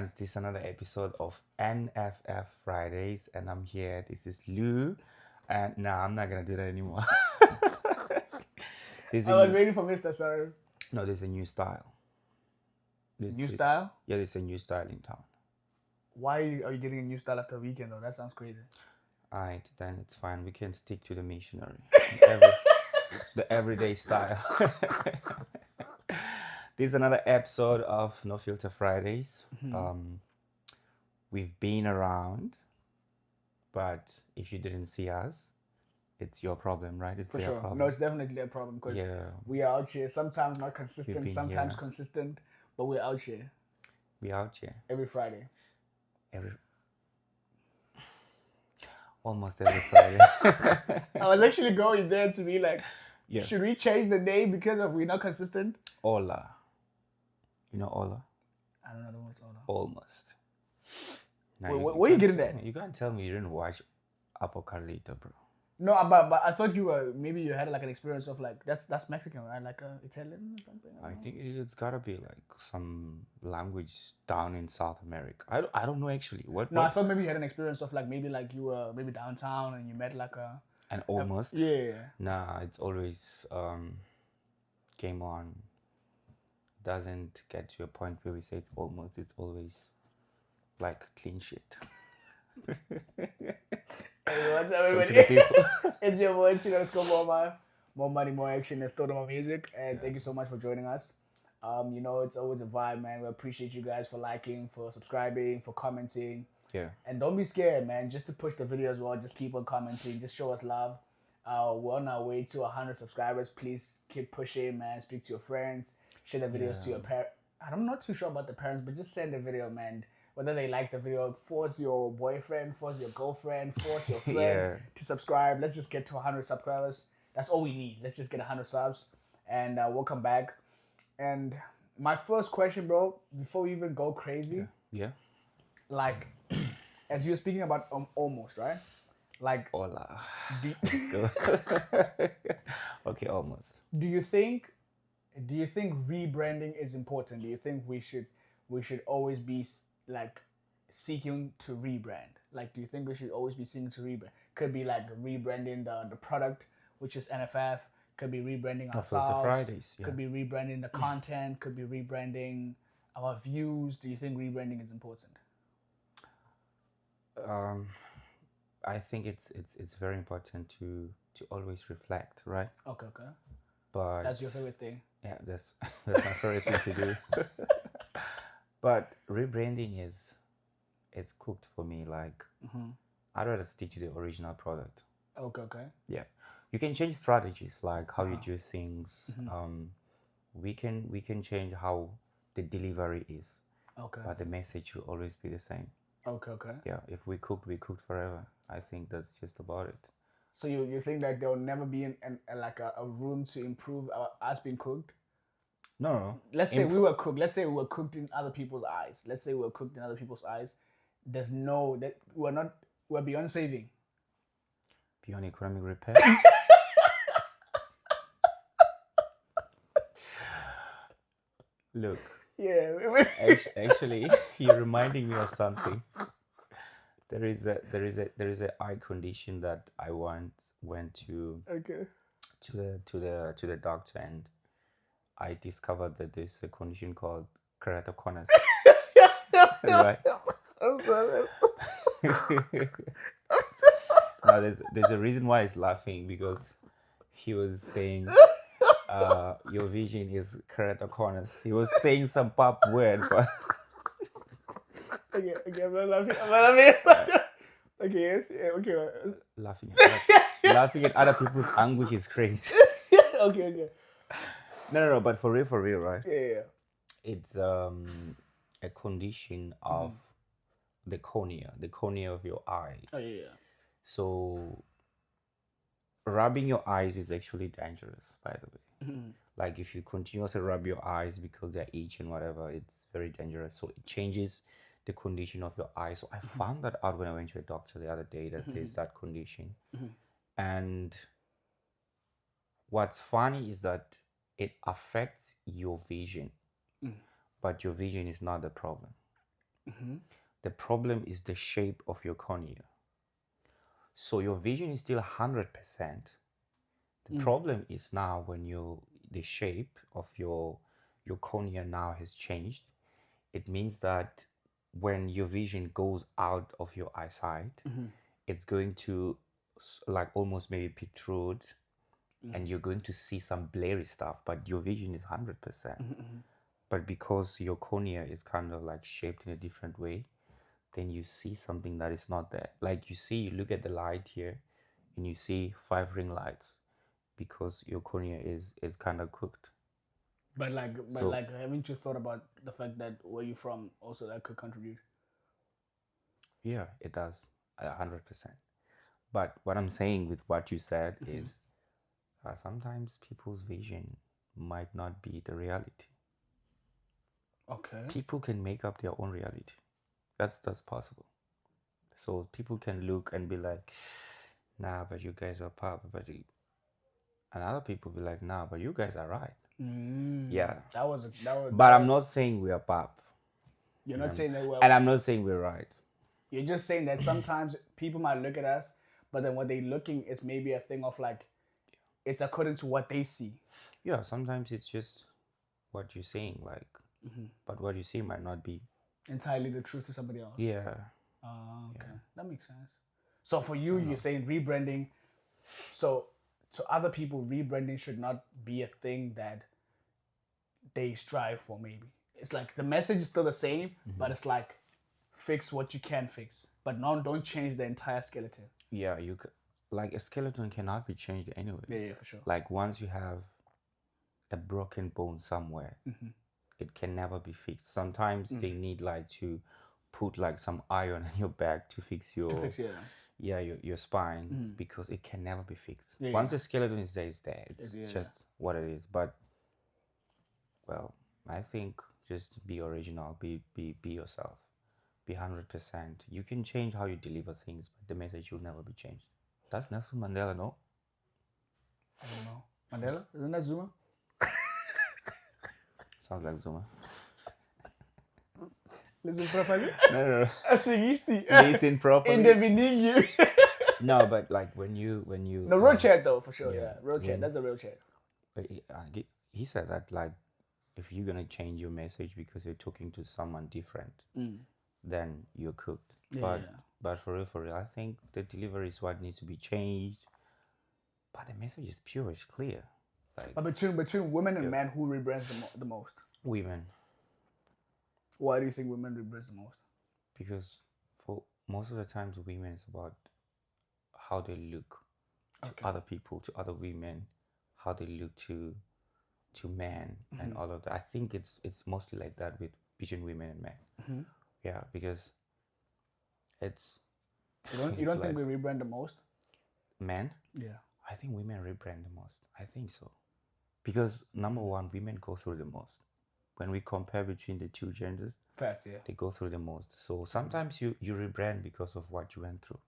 fans, this is another episode of NFF Fridays, and I'm here. This is Lou, and I'm not gonna do that anymore. There's I a was new, waiting for Mr. Sorry. no, there's a new style. New style? Yeah, there's a new style in town. Why are you getting a new style after a weekend though? That sounds crazy. Alright, then it's fine. We can stick to the missionary, the everyday style. This is another episode of No Filter Fridays. We've been around, but if you didn't see us, it's your problem, right? It's For their sure. problem. No, it's definitely a problem because Yeah, we are out here. Sometimes not consistent, been sometimes here. consistent, but we're out here we out here every Friday. almost every Friday. I was actually going there to be like, Yeah. should we change the name because of we're not consistent? Ola. You know Ola? I don't know what's on. Almost. Now, Wait, where you getting can't that? tell me- You can't tell me you didn't watch Apocalypto, bro. No, but I thought you were maybe you had like an experience of like that's Mexican, right? Like Italian or something. I think it's gotta be like some language down in South America. I don't know actually. What? No, I thought maybe you had an experience of like maybe like you were maybe downtown and you met like a And almost. yeah. Nah, it's always game on. Doesn't get to a point where we say it's almost. It's always like clean shit. Hey, what's up, So to everybody? the people. It's your boy, more money, more action, and still more music. And thank you so much for joining us. You know, it's always a vibe, man. We appreciate you guys for liking, for subscribing, for commenting. Yeah. And don't be scared, man. Just to push the video as well. Just keep on commenting. Just show us love. We're on our way to 100 subscribers. Please keep pushing, man. Speak to your friends. Share the videos to your parents. I'm not too sure about the parents, but just send the video, man. Whether they like the video, force your boyfriend, force your girlfriend, force your friend Yeah. to subscribe. Let's just get to 100 subscribers. That's all we need. Let's just get 100 subs, and we'll come back. And my first question, bro, before we even go crazy, Yeah. like, as you were speaking about almost, right? Like, Hola. do, Go. Okay, almost. do you think rebranding is important? Do you think we should always be like seeking to rebrand? Like, do you think we should always be seeking to rebrand? Could be like rebranding the product, which is NFF. Could be rebranding Filter ourselves. Fridays, yeah. Could be rebranding the content. Could be rebranding our views. Do you think rebranding is important? I think it's very important to always reflect, right? Okay. But That's your favorite thing. yeah, that's my favorite thing to do. But rebranding is cooked for me. Like I'd rather stick to the original product. Okay. Yeah, you can change strategies like how you do things. We can change how the delivery is, Okay. but the message will always be the same. Okay. Yeah, if we cooked forever. I think that's just about it. So you think that there will never be a room to improve us being cooked? No. Let's say we were cooked. Let's say we were cooked in other people's eyes. There's no that we're beyond saving. Beyond economic repair. Look, Yeah. actually, you're reminding me of something. There is a eye condition that I once went to Okay. the doctor, and I discovered that there's a condition called keratoconus. Right? I'm sorry. Now there's a reason why he's laughing, because he was saying your vision is keratoconus. He was saying some pop word, but Okay, I'm not laughing. Okay, yes, yeah, okay. laughing at other people's anguish is crazy. Okay. No, but for real, right? Yeah. It's a condition of the cornea of your eye. Oh yeah. So rubbing your eyes is actually dangerous, by the way. Like if you continuously rub your eyes because they're itching, whatever, it's very dangerous. So it changes the condition of your eye. So I found that out when I went to a doctor the other day, that there's that condition. And what's funny is that it affects your vision, but your vision is not the problem. The problem is the shape of your cornea. So your vision is still 100%. The problem is now when the shape of your cornea now has changed. It means that when your vision goes out of your eyesight, it's going to like almost maybe protrude, and you're going to see some blurry stuff, but your vision is 100%. But because your cornea is kind of like shaped in a different way, then you see something that is not there. Like you look at the light here, and you see 5 ring lights because your cornea is kind of cooked. But haven't you thought about the fact that where you from also that could contribute? Yeah, it does, 100%. But what I'm saying with what you said is sometimes people's vision might not be the reality. Okay. People can make up their own reality. That's possible. So people can look and be like, nah, but you guys are pop. And other people be like, nah, but you guys are right. Yeah. That was. But I'm not saying we are pop. You're not saying that we're. And I'm not saying we're right. You're just saying that sometimes people might look at us, but then what they're looking is maybe a thing of like, it's according to what they see. Yeah, sometimes it's just what you're saying, like, but what you see might not be entirely the truth to somebody else. Yeah. Okay. Yeah. That makes sense. So for you, you're saying rebranding. So to other people, rebranding should not be a thing that they strive for, maybe. It's like the message is still the same, but it's like fix what you can fix. But don't change the entire skeleton. Yeah, like a skeleton cannot be changed anyway. Yeah, for sure. Like once you have a broken bone somewhere, it can never be fixed. Sometimes they need like to put like some iron in your back to fix your your spine because it can never be fixed. Once the skeleton is there, it's there. It's just what it is. But well, I think just be original, be yourself, be 100%. You can change how you deliver things, but the message will never be changed. That's Nelson Mandela, no? I don't know. Mandela? Isn't that Zuma? Sounds like Zuma. Listen properly. No. Listen properly. In the beginning, you. No, but like when you. No, real chat though, for sure. Yeah, real chat. That's a real chat. He said that like, if you're gonna change your message because you're talking to someone different, then you're cooked. But for real, I think the delivery is what needs to be changed. But the message is pure, it's clear. Like, but between women and men, who rebrands the most? Women. Why do you think women rebrands the most? Because for most of the times, women is about how they look to other people, to other women, how they look to men, and all of that. I think it's mostly like that between women and men. Yeah, because it's. You don't think we rebrand the most? Men? Yeah. I think women rebrand the most. I think so. Because number one, women go through the most. When we compare between the two genders, fact, yeah, they go through the most. So sometimes you rebrand because of what you went through.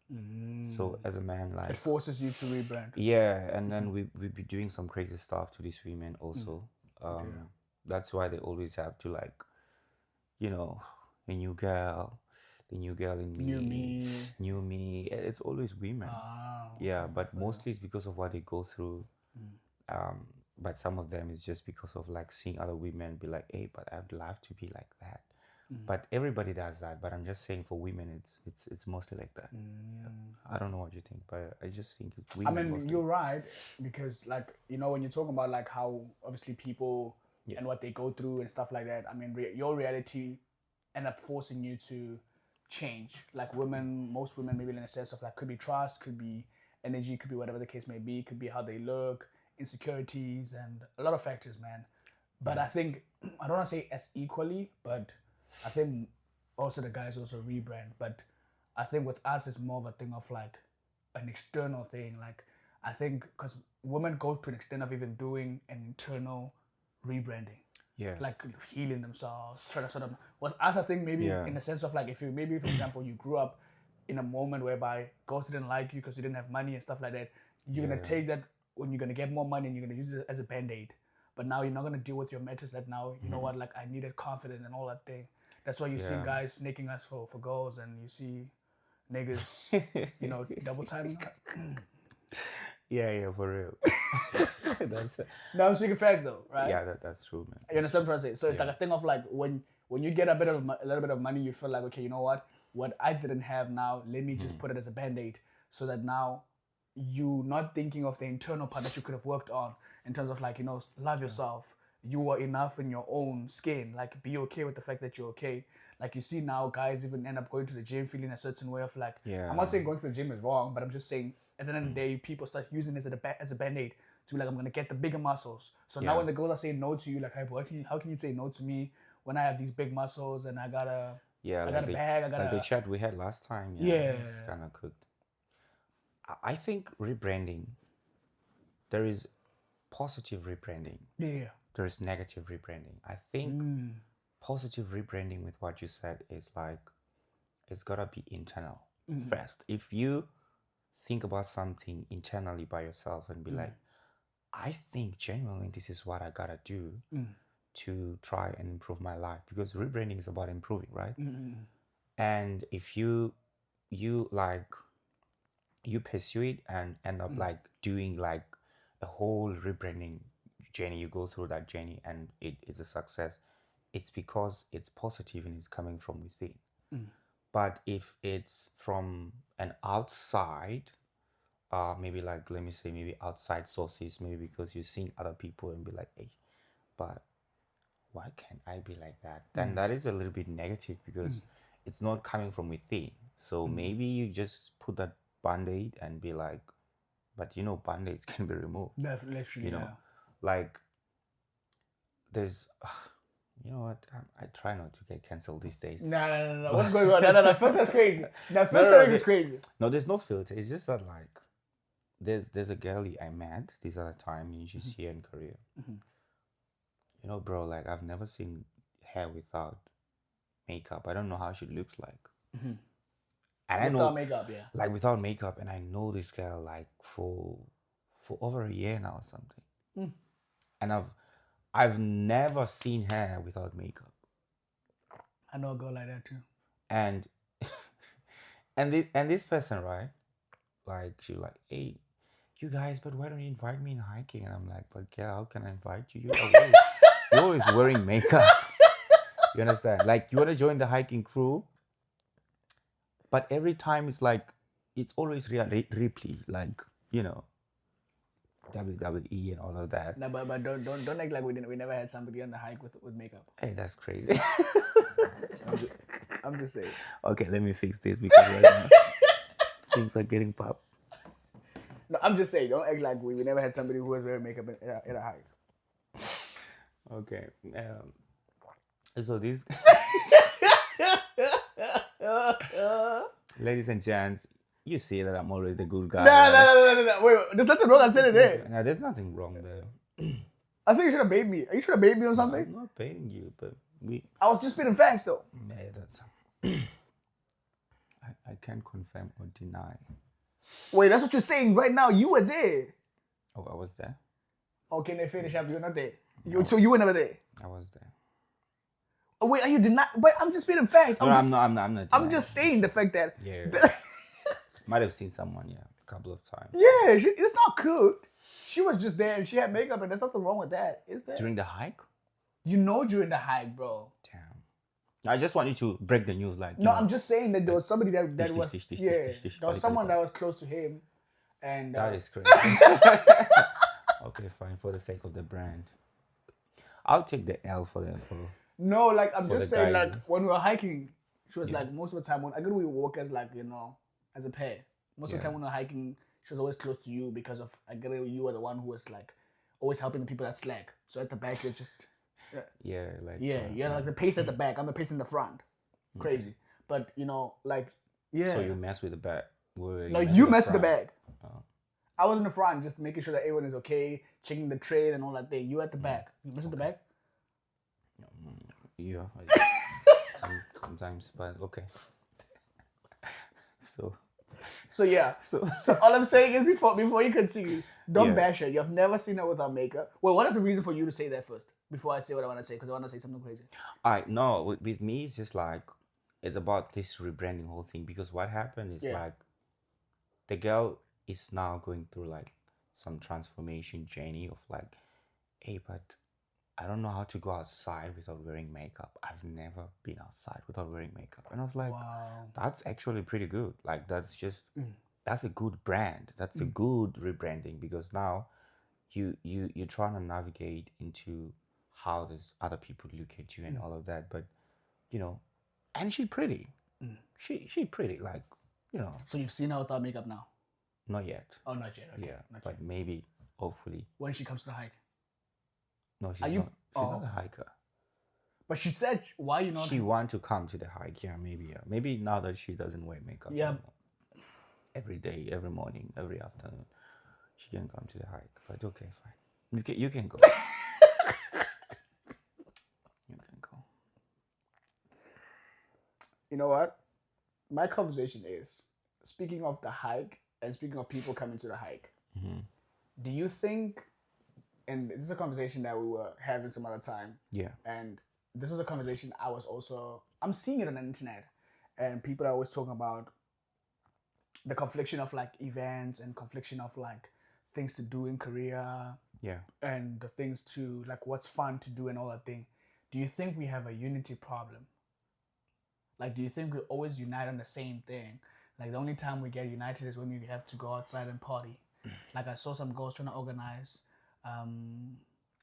So as a man, like, it forces you to rebrand. Yeah, and then we be doing some crazy stuff to these women also. That's why they always have to, like, you know, a new girl, the new girl in me, new me. It's always women. But mostly it's because of what they go through. But some of them is just because of like seeing other women be like, hey, but I'd love to be like that. But everybody does that. But I'm just saying for women, it's mostly like that. I don't know what you think, but I just think it's women. I mean, mostly. You're right, because like, you know, when you're talking about like how obviously people and what they go through and stuff like that, I mean, your reality end up forcing you to change. Like most women, maybe in a sense of like, could be trust, could be energy, could be whatever the case may be, could be how they look, insecurities, and a lot of factors, man. But I think, I don't want to say as equally, but I think also the guys also rebrand. But I think with us, it's more of a thing of like an external thing. Like, I think because women go to an extent of even doing an internal rebranding. Yeah. Like healing themselves, trying to sort of. With us, I think maybe in the sense of like, if you maybe, for example, you grew up in a moment whereby girls didn't like you because you didn't have money and stuff like that, you're going to take that when you're going to get more money and you're going to use it as a band-aid. But now you're not going to deal with your matters that now, you know what, like I needed confidence and all that thing. That's why you see Yeah. guys snaking us for girls, and you see niggas, double timing. Yeah, for real. That's No, I'm speaking facts though, right? yeah, that's true, man. You understand what I'm trying to say? So it's like a thing of like when you get a little bit of money, you feel like, okay, you know what I didn't have now, let me just put it as a band-aid, so that now you not thinking of the internal part that you could have worked on in terms of like, love yourself. You are enough in your own skin. Like, be okay with the fact that you're okay. Like, you see now guys even end up going to the gym feeling a certain way of like, Yeah. I'm not saying going to the gym is wrong, but I'm just saying at the end of the day, people start using it as a band-aid to be like, I'm gonna get the bigger muscles. So now Yeah. when the girls are saying no to you, like, hey, boy, how can you say no to me when I have these big muscles and I got a bag, I got like the chat we had last time. Yeah. It's kind of cooked. I think rebranding. There is positive rebranding. Yeah. There is negative rebranding. I think positive rebranding with what you said is like, it's gotta be internal first. If you think about something internally by yourself and be like, I think genuinely this is what I gotta do to try and improve my life, because rebranding is about improving, right? And if you like, you pursue it and end up like doing like a whole rebranding journey, you go through that journey and it is a success, it's because it's positive and it's coming from within. But if it's from an outside, maybe like, let me say, maybe outside sources, maybe because you've seen other people and be like, hey, but why can't I be like that? Then that is a little bit negative, because it's not coming from within. So maybe you just put that band-aid and be like, but band-aids can be removed. Definitely, like there's you know what, I try not to get cancelled these days. No. What's going on? No. Filter's crazy. Filtering is crazy. No, there's no filter. It's just that like, there's a girlie I met this other time, and she's here in Korea. Bro, like, I've never seen her without makeup. I don't know how she looks like. And without makeup, yeah. Like, without makeup, and I know this girl like for over a year now or something. And I've never seen her without makeup. I know a girl like that too. And this person, right? Like, she like, hey, you guys, but why don't you invite me in hiking? And I'm like, but yeah, how can I invite you? You're always wearing makeup. You understand? Like, you want to join the hiking crew, but every time it's like, it's always Ripley, like, WWE and all of that. No, but don't act like we never had somebody on the hike with makeup. Hey, that's crazy. I'm just saying. Okay, let me fix this, because right now things are getting popped. No, I'm just saying, don't act like we never had somebody who was wearing makeup at a hike. Okay. So this, ladies and gents, you see that I'm always the good guy. No. Wait, there's nothing wrong. I said it there. No, there's nothing wrong there. I think you should have baited me. Are you trying to bait me on something? I'm not paying you, but I was just spitting facts though. Yeah, that's. I can't confirm or deny. Wait, that's what you're saying right now. You were there. Oh, I was there. Okay, they finish up. You're not there. No. So you were never there. I was there. Oh, wait, are you denying? But I'm just spitting facts. I'm not. I'm just saying the fact that. Yeah. Might have seen someone, a couple of times. Yeah, it's not cooked. She was just there and she had makeup, and there's nothing wrong with that, is there? During the hike? During the hike, bro. Damn. I just want you to break the news, like. No, I'm just saying that there was somebody that was there was someone that was close to him, and that is crazy. Okay, fine, for the sake of the brand, I'll take the L for the. No, like I'm just saying, guys. like when we were hiking, she was like most of the time when we walk as like as a pair. Most of the time when we were hiking, she was always close to you because of you were the one who was like always helping the people that slack. So at the back you're just you're like the pace at the back. I'm the pace in the front. Crazy, but So you mess with the back. No, you mess with the back. Oh. I was in the front, just making sure that everyone is okay, checking the trade and all that thing. You at the back. You mess with the back. Yeah, sometimes, but okay. So yeah. So all I'm saying is before you continue, don't bash her. You've never seen her without makeup. Well, what is the reason for you to say that first? before I say what I want to say, because I want to say something crazy. I no, with me it's just like it's about this rebranding whole thing because what happened is Yeah. like the girl is now going through like some transformation journey of like, hey, but I don't know how to go outside without wearing makeup. I've never been outside without wearing makeup. And I was like, Wow. that's actually pretty good. Like that's just that's a good brand. That's a good rebranding because now you're trying to navigate into how does other people look at you and all of that. But you know, and she's pretty. She pretty, like, you know, So you've seen her without makeup now? not yet. Oh, not yet. Okay. Yeah, Not but yet. maybe hopefully. When she comes to the hike. No, Are you? she's Oh. not a hiker. But she said, why you not? She want to come to the hike, yeah, maybe, yeah. Maybe now that she doesn't wear makeup Yeah. anymore. Every day, every morning, every afternoon, she can come to the hike. But okay, fine. You can go. You can go. You know what? My conversation is, speaking of the hike and speaking of people coming to the hike, do you think, and this is a conversation that we were having some other time, Yeah. and this was a conversation I'm seeing it on the internet, and people are always talking about the confliction of like events and confliction of like things to do in Korea, Yeah. and the things to like what's fun to do and all that thing. Do you think we have a unity problem? Like, do you think we always unite on the same thing? Like, the only time we get united is when we have to go outside and party. Like, I saw some girls trying to organize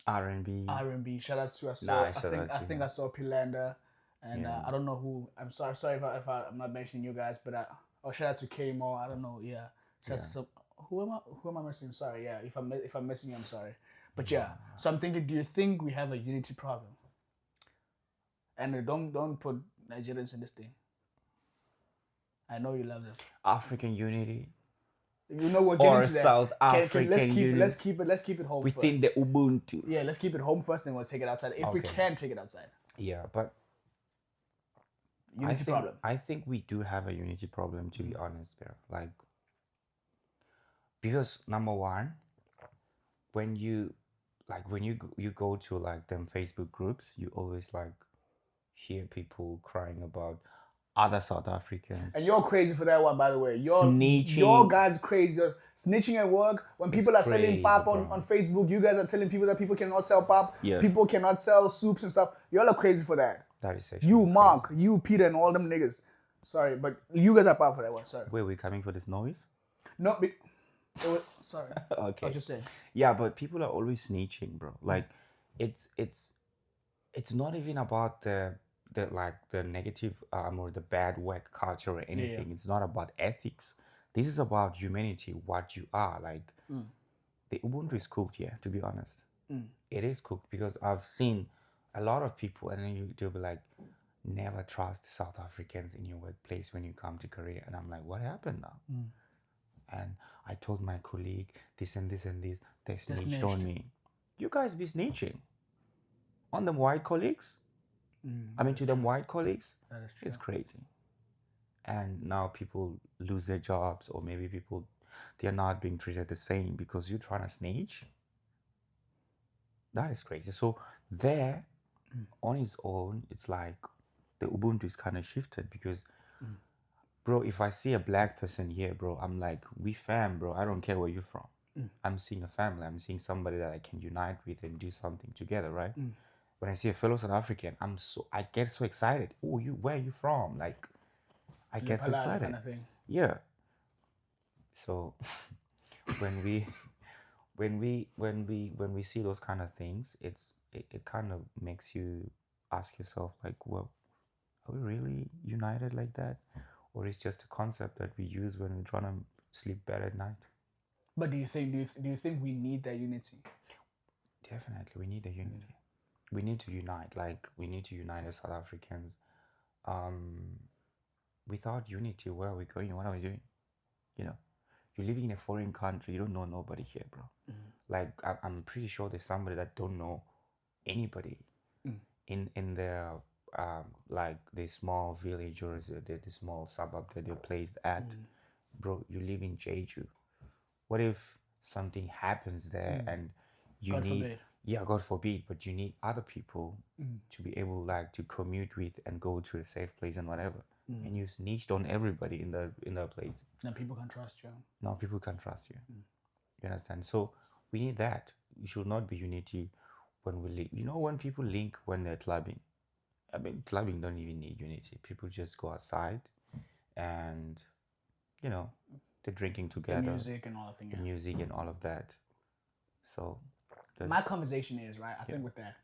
R&B. R&B. Shout out to I think I saw Pilanda, and I don't know who. I'm sorry if I'm not mentioning you guys, but shout out to K-Mo. I don't know. Yeah. Who am I missing? Sorry. Yeah. If I'm missing you, I'm sorry. But yeah. So I'm thinking, do you think we have a unity problem? And don't put Nigerians in this thing. I know you love them. African unity. You know we're getting or to that. South African unity. Let's keep it home within first. the Ubuntu. Yeah, let's keep it home first, and we'll take it outside if we can take it outside. Yeah, but unity problem. I think we do have a unity problem, to be honest. There, like, because number one, when you go to like them Facebook groups, you always like hear people crying about other South Africans. And you're crazy for that one, by the way. Snitching. Your guys crazy. You're snitching at work. When people are selling pop on Facebook, you guys are telling people that people cannot sell pop. Yeah. People cannot sell soups and stuff. Y'all are crazy for that. That is actually you, crazy. Mark, you, Peter, and all them niggas. Sorry, but you guys are pop for that one. Sorry. Wait, we coming for this noise? No, sorry. Okay. I'll just say. Yeah, but people are always snitching, bro. Like, it's not even about the negative or the bad work culture or anything. It's not about ethics. This is about humanity, what you are. Like, the Ubuntu is cooked, yeah, to be honest. It is cooked because I've seen a lot of people, and then they'll be like, never trust South Africans in your workplace when you come to Korea. And I'm like, what happened now? And I told my colleague this and this and this. They snitched on me. You guys be snitching on them white colleagues? To them white colleagues? That is true. It's crazy. And now people lose their jobs, or maybe they're not being treated the same because you're trying to snitch. That is crazy. So there, on its own, it's like the Ubuntu is kind of shifted because, bro, if I see a black person here, bro, I'm like, we fam, bro. I don't care where you're from. I'm seeing a family. I'm seeing somebody that I can unite with and do something together, right? When I see a fellow South African, I get so excited. Oh, where are you from? Like, I get so excited. Kind of thing. Yeah. So when we see those kind of things, it kind of makes you ask yourself, like, well, are we really united like that? Or it's just a concept that we use when we're trying to sleep better at night? But do you think we need that unity? Definitely, we need a unity. We need to unite. Like, we need to unite as South Africans. Without unity, where are we going? What are we doing? You know, you're living in a foreign country. You don't know nobody here, bro. Like, I'm pretty sure there's somebody that don't know anybody in their like the small village or the small suburb that they're placed at. Bro, you live in Jeju. What if something happens there and you God need forbid. yeah, God forbid, but you need other people to be able like to commute with and go to a safe place and whatever. And you snitched on everybody in the place. Then people can trust you. Now people can trust you. You understand? So we need that. We should not be unity when we link. You know, when people link when they're clubbing. I mean, clubbing don't even need unity. People just go outside, and you know, they're drinking together. The music and all of the music and all of that. So my conversation is right. I think with that,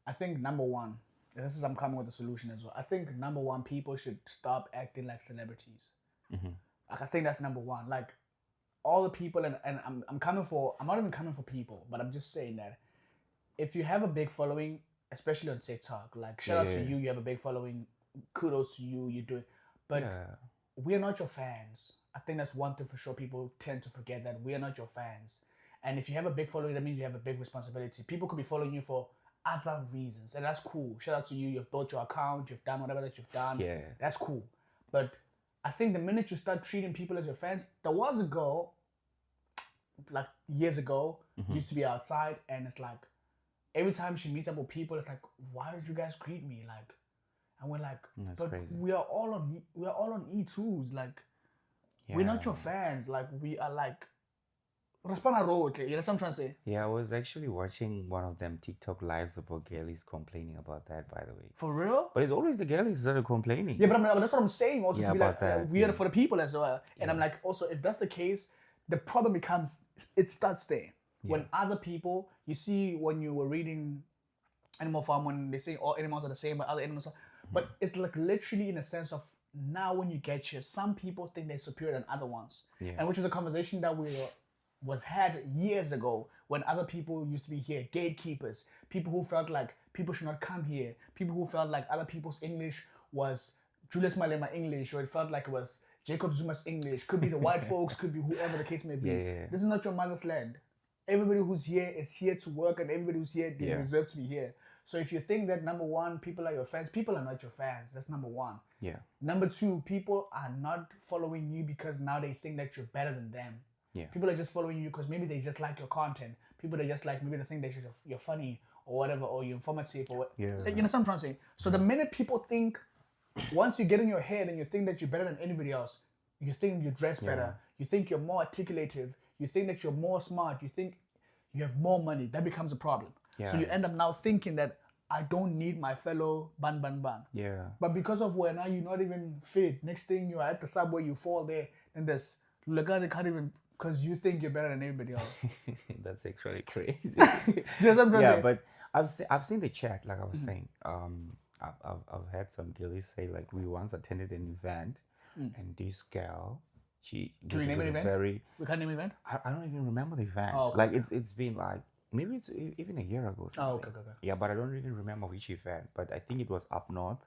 I think number one, this is I'm coming with a solution as well. I think number one, people should stop acting like celebrities. Like I think that's number one. Like all the people, and I'm coming for. I'm not even coming for people, but I'm just saying that if you have a big following, especially on TikTok, like shout out to you. You have a big following. Kudos to you. You're doing, but we are not your fans. I think that's one thing for sure. People tend to forget that we are not your fans. And if you have a big following, that means you have a big responsibility. People could be following you for other reasons, and that's cool. Shout out to you. You've built your account. You've done whatever that you've done. Yeah, that's cool. But I think the minute you start treating people as your fans, there was a girl, like years ago, used to be outside, and it's like every time she meets up with people, it's like, why did you guys greet me? Like, and we're like, that's but crazy. we are all on E2s. Like, we're not your fans. Like, we are like. Respond a road, you know what I'm trying to say? Yeah, I was actually watching one of them TikTok lives about girlies complaining about that, by the way. For real? But it's always the girlies that are complaining. Yeah, but that's what I'm saying also, to be like, that, weird for the people as well. And I'm like, also, if that's the case, the problem becomes, it starts there. When other people, you see when you were reading Animal Farm, when they say all animals are the same, but other animals are, but it's like literally in a sense of, now when you get here, some people think they're superior than other ones. And which is a conversation that was had years ago when other people used to be here, gatekeepers, people who felt like people should not come here, people who felt like other people's English was Julius Malema English, or it felt like it was Jacob Zuma's English, could be the white folks, could be whoever the case may be. This is not your mother's land. Everybody who's here is here to work, and everybody who's here, they deserve to be here. So if you think that number one, people are your fans, people are not your fans. That's number one. Number two, people are not following you because now they think that you're better than them. People are just following you because maybe they just like your content. People are just like, maybe they think that you're funny or whatever, or you're informative or what. You know what I'm trying to say? So the minute people think, once you get in your head and you think that you're better than anybody else, you think you dress better, you think you're more articulative, you think that you're more smart, you think you have more money, that becomes a problem. So you end up now thinking that I don't need my fellow ban. But because of where now you're not even fit, next thing you are at the subway, you fall there, and there's Lagana can't even, because you think you're better than everybody else. That's actually crazy. But I've seen the chat, like I was saying. I've had some girlies say like, we once attended an event, and this girl, she can we name an event? We can't name an event. I don't even remember the event. Oh, okay. Like it's been like maybe it's even a year ago. Something. Okay. Yeah, but I don't even remember which event. But I think it was up north,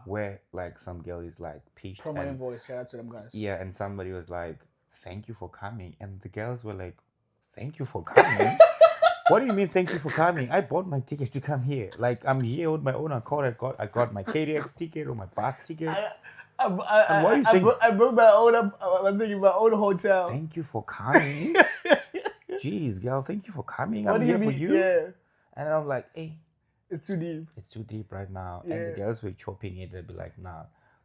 where like some girl is like pitched. Promo invoice, shout out to them guys. Yeah, and somebody was like, thank you for coming. And the girls were like, thank you for coming? What do you mean, thank you for coming? I bought my ticket to come here. Like, I'm here with my own accord. I got my KDX ticket or my bus ticket. I booked my own, I'm thinking my own hotel. Thank you for coming? Jeez, girl, thank you for coming. What I'm here for you. Yeah. And I'm like, hey. It's too deep. It's too deep right now. Yeah. And the girls were chopping it. They'd be like, nah,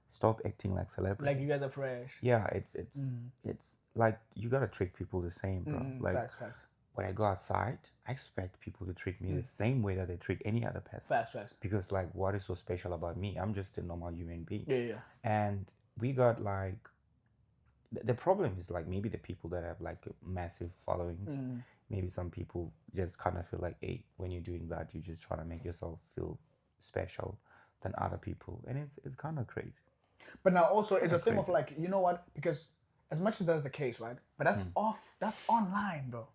stop acting like celebrities. Like you guys are fresh. Yeah, it's like, you gotta treat people the same, bro. Like, facts. When I go outside, I expect people to treat me the same way that they treat any other person. Facts. Because like, what is so special about me? I'm just a normal human being. Yeah. And we got like, the problem is like maybe the people that have like massive followings. Maybe some people just kind of feel like, hey, when you're doing that, you're just trying to make yourself feel special than other people, and it's kind of crazy. But now also it's a thing of like, you know what? Because as much as that's the case, right? But that's that's online, bro.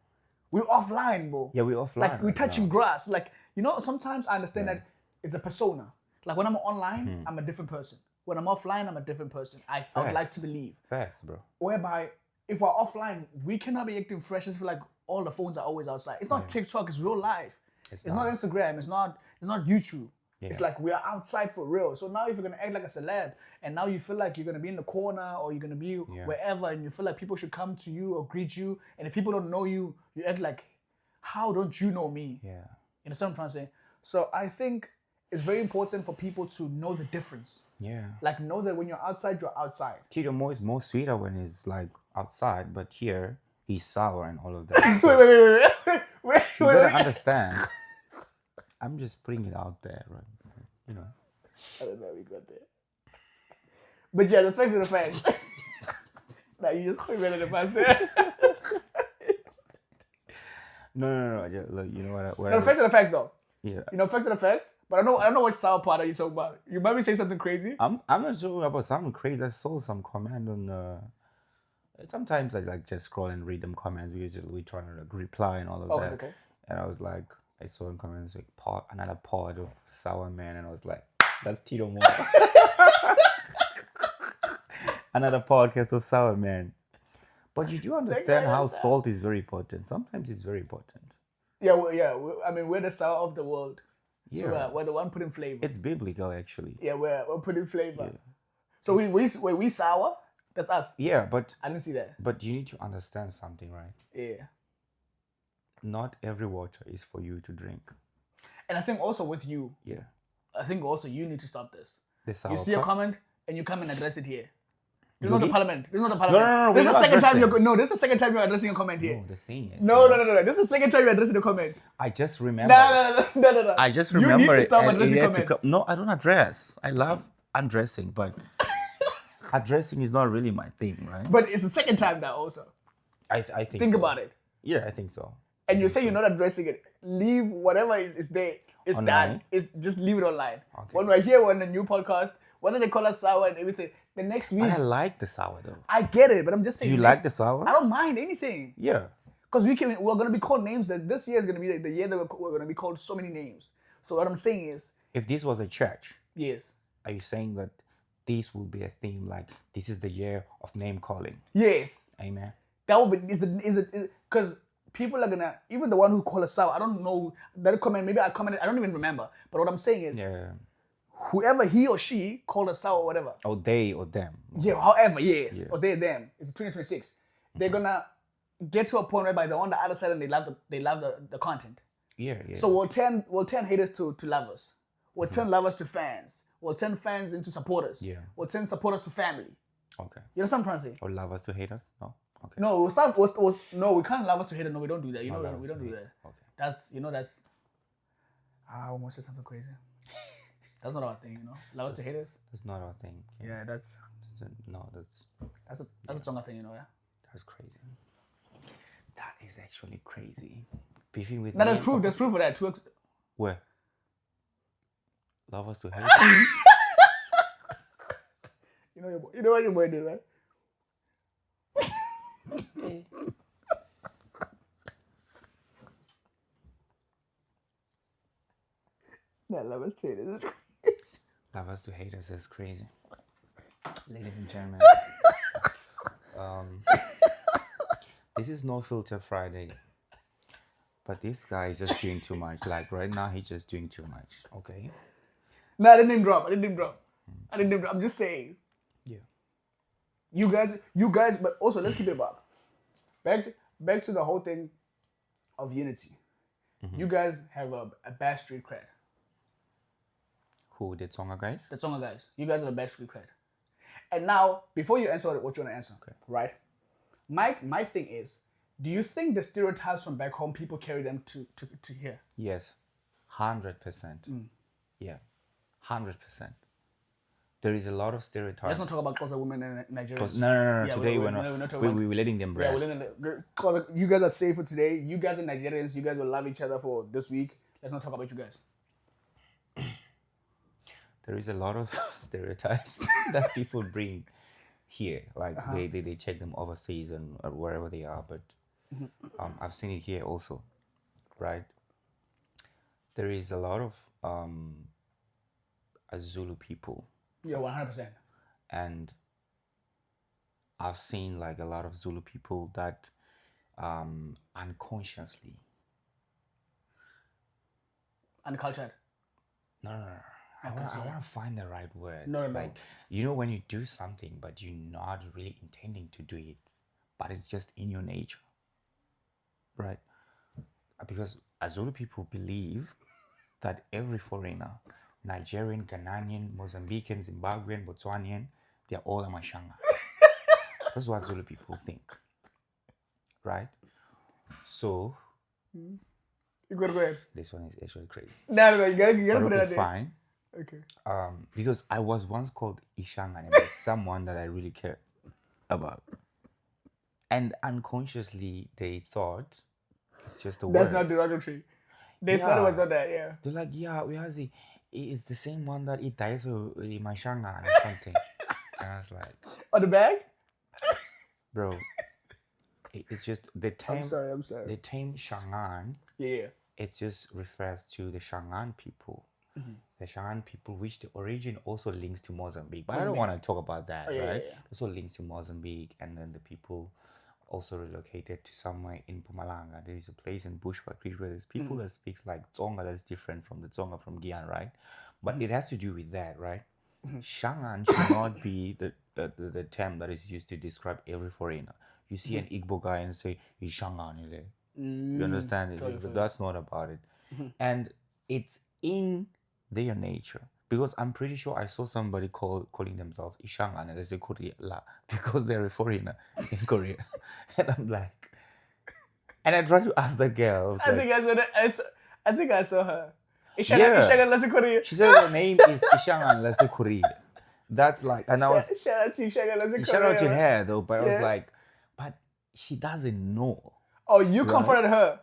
We're offline, bro. Yeah, we're offline. Like we're touching grass. Like, you know, sometimes I understand that it's a persona. Like when I'm online, I'm a different person. When I'm offline, I'm a different person. I would like to believe. Facts, bro. Whereby if we're offline, we cannot be acting fresh as if like all the phones are always outside. It's not TikTok, it's real life. It's not Instagram, it's not YouTube. Yeah. It's like we are outside for real. So now if you're gonna act like a celeb, and now you feel like you're gonna be in the corner or you're gonna be wherever, and you feel like people should come to you or greet you, and if people don't know you, you act like, How don't you know me? Yeah. You understand what I'm trying to say? So I think it's very important for people to know the difference. Yeah. Like, know that when you're outside, you're outside. Tito Mo is more sweeter when he's like outside, but here he's sour and all of that. So Wait. you gotta understand. I'm just putting it out there, right? You know. I don't know, we got there. But yeah, the facts are the facts. Now you just put me in the past there. No. Look, you know what? No, the facts are the facts, though. Yeah. You know, facts are the facts. But I don't know what sour part are you talking about. You might be saying something crazy. I'm not sure about something crazy. I saw some comment on. Sometimes I like just scroll and read them comments. Usually trying to like, reply and all of that. Okay. And I was like, I saw in comments like another pod of sour man, and I was like, that's Tito Mo. Another podcast of sour man. But you do understand how salt is very important. Sometimes it's very important. Yeah, I mean, we're the sour of the world. Yeah. So we're the one putting flavor. It's biblical, actually. Yeah, we're putting flavor. Yeah. So we sour. That's us. Yeah, but I didn't see that. But you need to understand something, right? Yeah. Not every water is for you to drink. And I think also with you. Yeah. I think also you need to stop this. The sour you see a comment and you come and address it here. This is really? not the parliament. This is not the parliament. No. This is the second time this is the second time you're addressing a comment here. No, the thing is. No. This is the second time you're addressing a comment. I just remember. No. I just remember. You need to stop addressing comments. No, I don't address. I love undressing, but addressing is not really my thing, right? But it's the second time that also. I think. Think so. about it. Yeah, I think so. And you say you're not addressing it. Leave whatever is there. It's done. It's just leave it online. Okay. When we're here, we're on a new podcast. Whether they call us sour and everything, the next week. I like the sour though. I get it, but I'm just saying. Do you like the sour? I don't mind anything. Yeah. Because we're gonna be called names. That this year is gonna be the year that we're gonna be called so many names. So what I'm saying is, if this was a church, yes. Are you saying that this will be a theme like this is the year of name calling? Yes. Amen. That will be is because people are gonna, even the one who call us out, I don't know that comment. Maybe I commented. I don't even remember. But what I'm saying is, whoever he or she called us out or whatever. Or they or them. Yeah. However, yes. Yeah. Or they them. It's 2026. They're gonna get to a point whereby they're on the other side and they love the content. Yeah. So we'll turn haters to lovers. We'll turn lovers to fans. We'll turn fans into supporters. Yeah. We'll turn supporters to family. Okay. You understand what I'm trying to say? Or lovers to haters? No. Okay. No, we'll start. No, we can't love us to haters. No, we don't do that. We don't do that. Okay. That's. I almost said something crazy. That's not our thing, Love us to haters. That's not our thing. Yeah, that's a Tonga thing, yeah. That's crazy. That is actually crazy. Beefing with. No, there's proof. There's proof of that. Where? Love us to haters. You know what your boy did, right? No, love us to haters is crazy. Love us to haters is crazy. Ladies and gentlemen, this is No Filter Friday, but this guy is just doing too much. Like right now, he's just doing too much. Okay. No, I didn't name drop. I'm just saying. Yeah. You guys, but also let's keep it back. Back to the whole thing of unity. Mm-hmm. You guys have a bad street cred. Who, the Tonga guys? The Tonga guys. You guys have a bad street cred. And now, before you answer what you want to answer, okay, right? My thing is, do you think the stereotypes from back home, people carry them to here? Yes. 100%. Yeah. 100%. There is a lot of stereotypes. Let's not talk about Xhosa women in Nigeria. No. Yeah, today we're letting them rest. Yeah, you guys are safe for today. You guys are Nigerians. You guys will love each other for this week. Let's not talk about you guys. There is a lot of stereotypes that people bring here. Like they check them overseas and wherever they are. But I've seen it here also, right? There is a lot of Zulu people. Yeah, 100%. And I've seen like a lot of Zulu people that unconsciously. Uncultured? No. I want to find the right word. No. Like, when you do something, but you're not really intending to do it, but it's just in your nature, right? because Zulu people believe that every foreigner, Nigerian, Ghanaian, Mozambican, Zimbabwean, Botswanian, they're all a Mashanga. That's what Zulu people think, right? So You go ahead. this one is actually crazy. No, you gotta But put it okay, out there. fine. Okay. Because I was once called Ishangane by someone that I really care about, and unconsciously they thought it's just a That's word. not derogatory. They thought it was not that, yeah. They're like, yeah, we have the. It's the same one that it dies in Mashanga or something. And I was like, On the bag? bro, it's just the term. I'm sorry. The term Shangan. Yeah. It just refers to the Shangan people. Mm-hmm. The Shangan people, which the origin also links to Mozambique. But I don't want to talk about that, right? Yeah. Also links to Mozambique, and then the people also relocated to somewhere in Mpumalanga. There is a place in Bushbuck Creek where there's people that speaks like Tsonga that's different from the Tsonga from Guyana, right? But it has to do with that, right? Shangan should not be the term that is used to describe every foreigner. You see an Igbo guy and say, he's Shangan. You understand it? But that's not about it. And it's in their nature. Because I'm pretty sure I saw somebody calling themselves Ishangan and they say Korea la because they're a foreigner in Korea. And I'm like, and I tried to ask the girl. I think I saw that. I think I saw her. Yeah. Ishangan Lasi Korea. She said her name is Ishangan Lase Korea. That's like, and I was Shout out to Ishangan Lasi Korea. shout out to her though, but I Yeah. was like, but she doesn't know. Oh, you confronted her.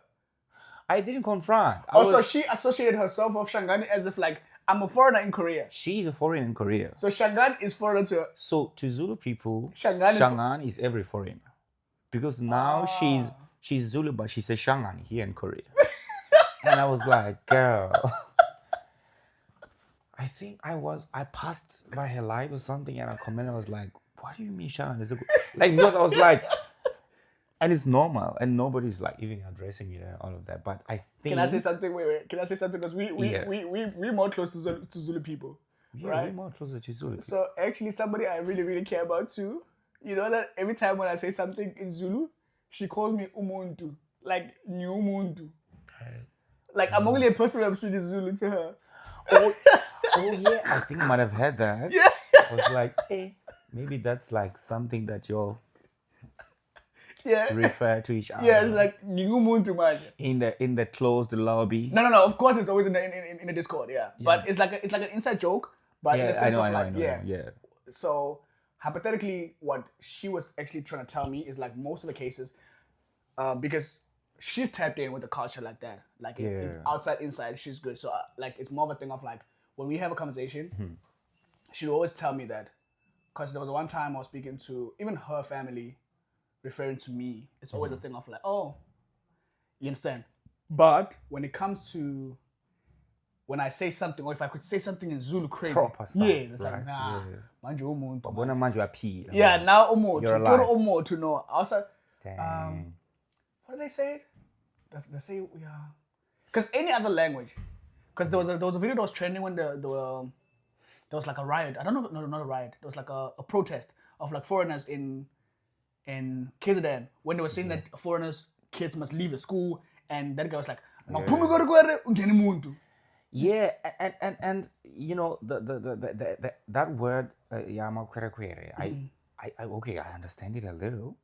I didn't confront. So she associated herself with Shangani as if like, I'm a foreigner in Korea. She's a foreigner in Korea. So Shangan is foreigner to her. So to Zulu people, Shangan Shangan is every foreigner. Because now she's Zulu, but she says Shangan here in Korea. And I was like, girl. I think I passed by her live or something and I commented, I was like, what do you mean Shangan? Like, because I was like, and it's normal and nobody's like even addressing it and all of that. But I think. Can I say something? Wait. Can I say something? Because we're more close to Zulu people. Yeah, right? we're more closer to Zulu. So actually somebody I really, really care about too, you know that every time when I say something in Zulu, she calls me Umuntu. Like New Umuntu. Like I'm only a person when I'm speaking Zulu to her. Oh yeah, I think I might have heard that. Yeah. I was like, hey, maybe that's like something that you'll refer to each other. Yeah, it's like New Umuntu, man. In the closed lobby. No. Of course, it's always in the Discord. Yeah, but it's like an inside joke. But in the sense I know. Yeah. So hypothetically, what she was actually trying to tell me is like most of the cases, because she's tapped in with the culture like that, like outside, inside, she's good. So like it's more of a thing of like when we have a conversation, she'd always tell me that, because there was one time I was speaking to even her family, referring to me. It's always a thing of like, oh, you understand. But when it comes to when I say something, or if I could say something in Zulu crazy, proper stuff, it's right? like nah, manje umuntu. Babona manje uyaphila. Yeah, now umuntu. You're Go to alive. umuntu, no. Also, Dang. what did they say? They say because any other language, because there was a video that was trending when there was like a riot. I don't know, no, not a riot. There was like a protest of like foreigners in KZN when they were saying that foreigners kids must leave the school, and that guy was like, Yeah, and you know the that word yamakwerekwere, I understand it a little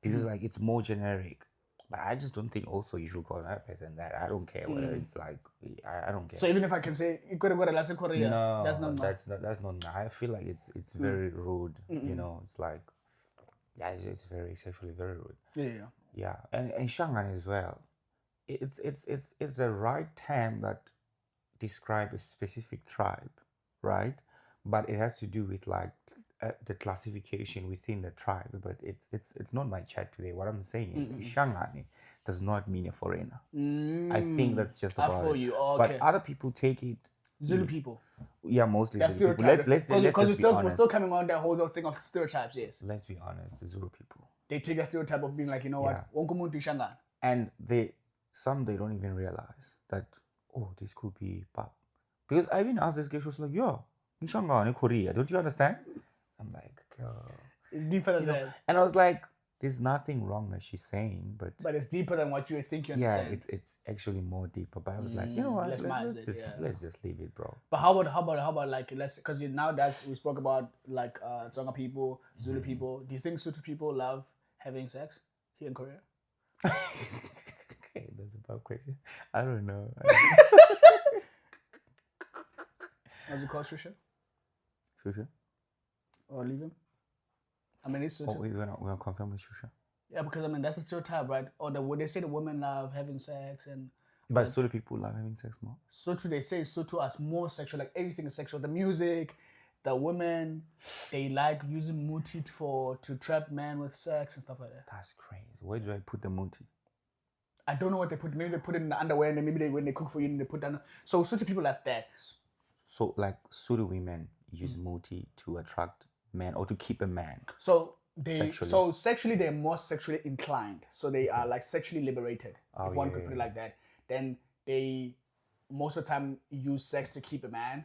because like it's more generic, but I just don't think also you should call another person that. I don't care whether it's like I don't care. So even if I can say Korea, no, that's not that's not. I feel like it's very rude. You know, it's like it's very sexually very rude. Yeah, and Shangan as well. It's the right term that describe a specific tribe, right? But it has to do with like the classification within the tribe. But it's not my chat today. What I'm saying is Shangani does not mean a foreigner. I think that's just about it. You. Oh, okay. But other people take it. Zulu people. Yeah, mostly That's Zulu people. Let's just be honest. We're still coming on that whole thing of stereotypes. Yes. Let's be honest. The Zulu people. They take a stereotype of being like, you know what, Wonkumuntu Shangan. And they don't even realize that, oh, this could be pop. Because I even asked this girl, she was like, yeah, in Shanghai, in Korea. Don't you understand? I'm like, It's deeper than that. And I was like, there's nothing wrong that she's saying, but it's deeper than what you think you yeah, understand. it's actually more deeper. But I was like, you know what? Let's just leave it, bro. But how about like let's because now that we spoke about like Tsonga people, Zulu people. Do you think Sotho people love having sex here in Korea? Okay, that's a bad question. I don't know. How's it called, Shusha? Shusha? Or leave him? I mean, it's Oh, we're gonna confirm with Shusha. Yeah, because I mean that's a stereotype, right? Or they say the women love having sex and. But Sotho people love having sex more. Sotho, they say Sotho are more sexual. Like everything is sexual. The music, the women, they like using muti to trap men with sex and stuff like that. That's crazy. Where do I put the muti? I don't know what they put. Maybe they put it in the underwear, and then maybe when they cook for you, they put down. So Sotho people that's that. So like Sotho women use muti to attract men or to keep a man. So sexually they're more sexually inclined. So they are like sexually liberated, if one could put it like that. Then they most of the time use sex to keep a man.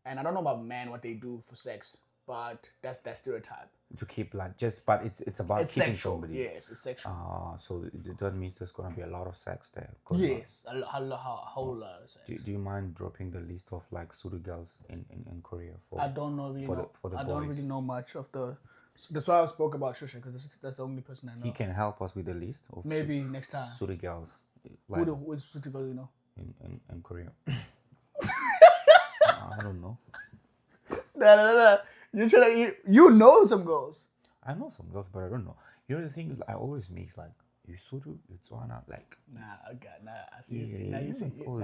And I don't know about men what they do for sex, but that's that stereotype. To keep like but it's about keeping sexual. somebody. Yes, it's sexual. So that means there's gonna be a lot of sex there. Yes, a whole lot of sex. Do you mind dropping the list of like Sotho girls in Korea? I don't know really. For the I boys. don't really know much of the. That's why I spoke about Shusha because that's the only person I know. He can help us with the list of maybe next time. Sotho girls. Like, which Sotho girl you know? In Korea. I don't know. No. You know some girls. I know some girls, but I don't know. You know the thing is, I always mix like you Sotho, you Tswana, like. Nah, I see it. Now you see that one.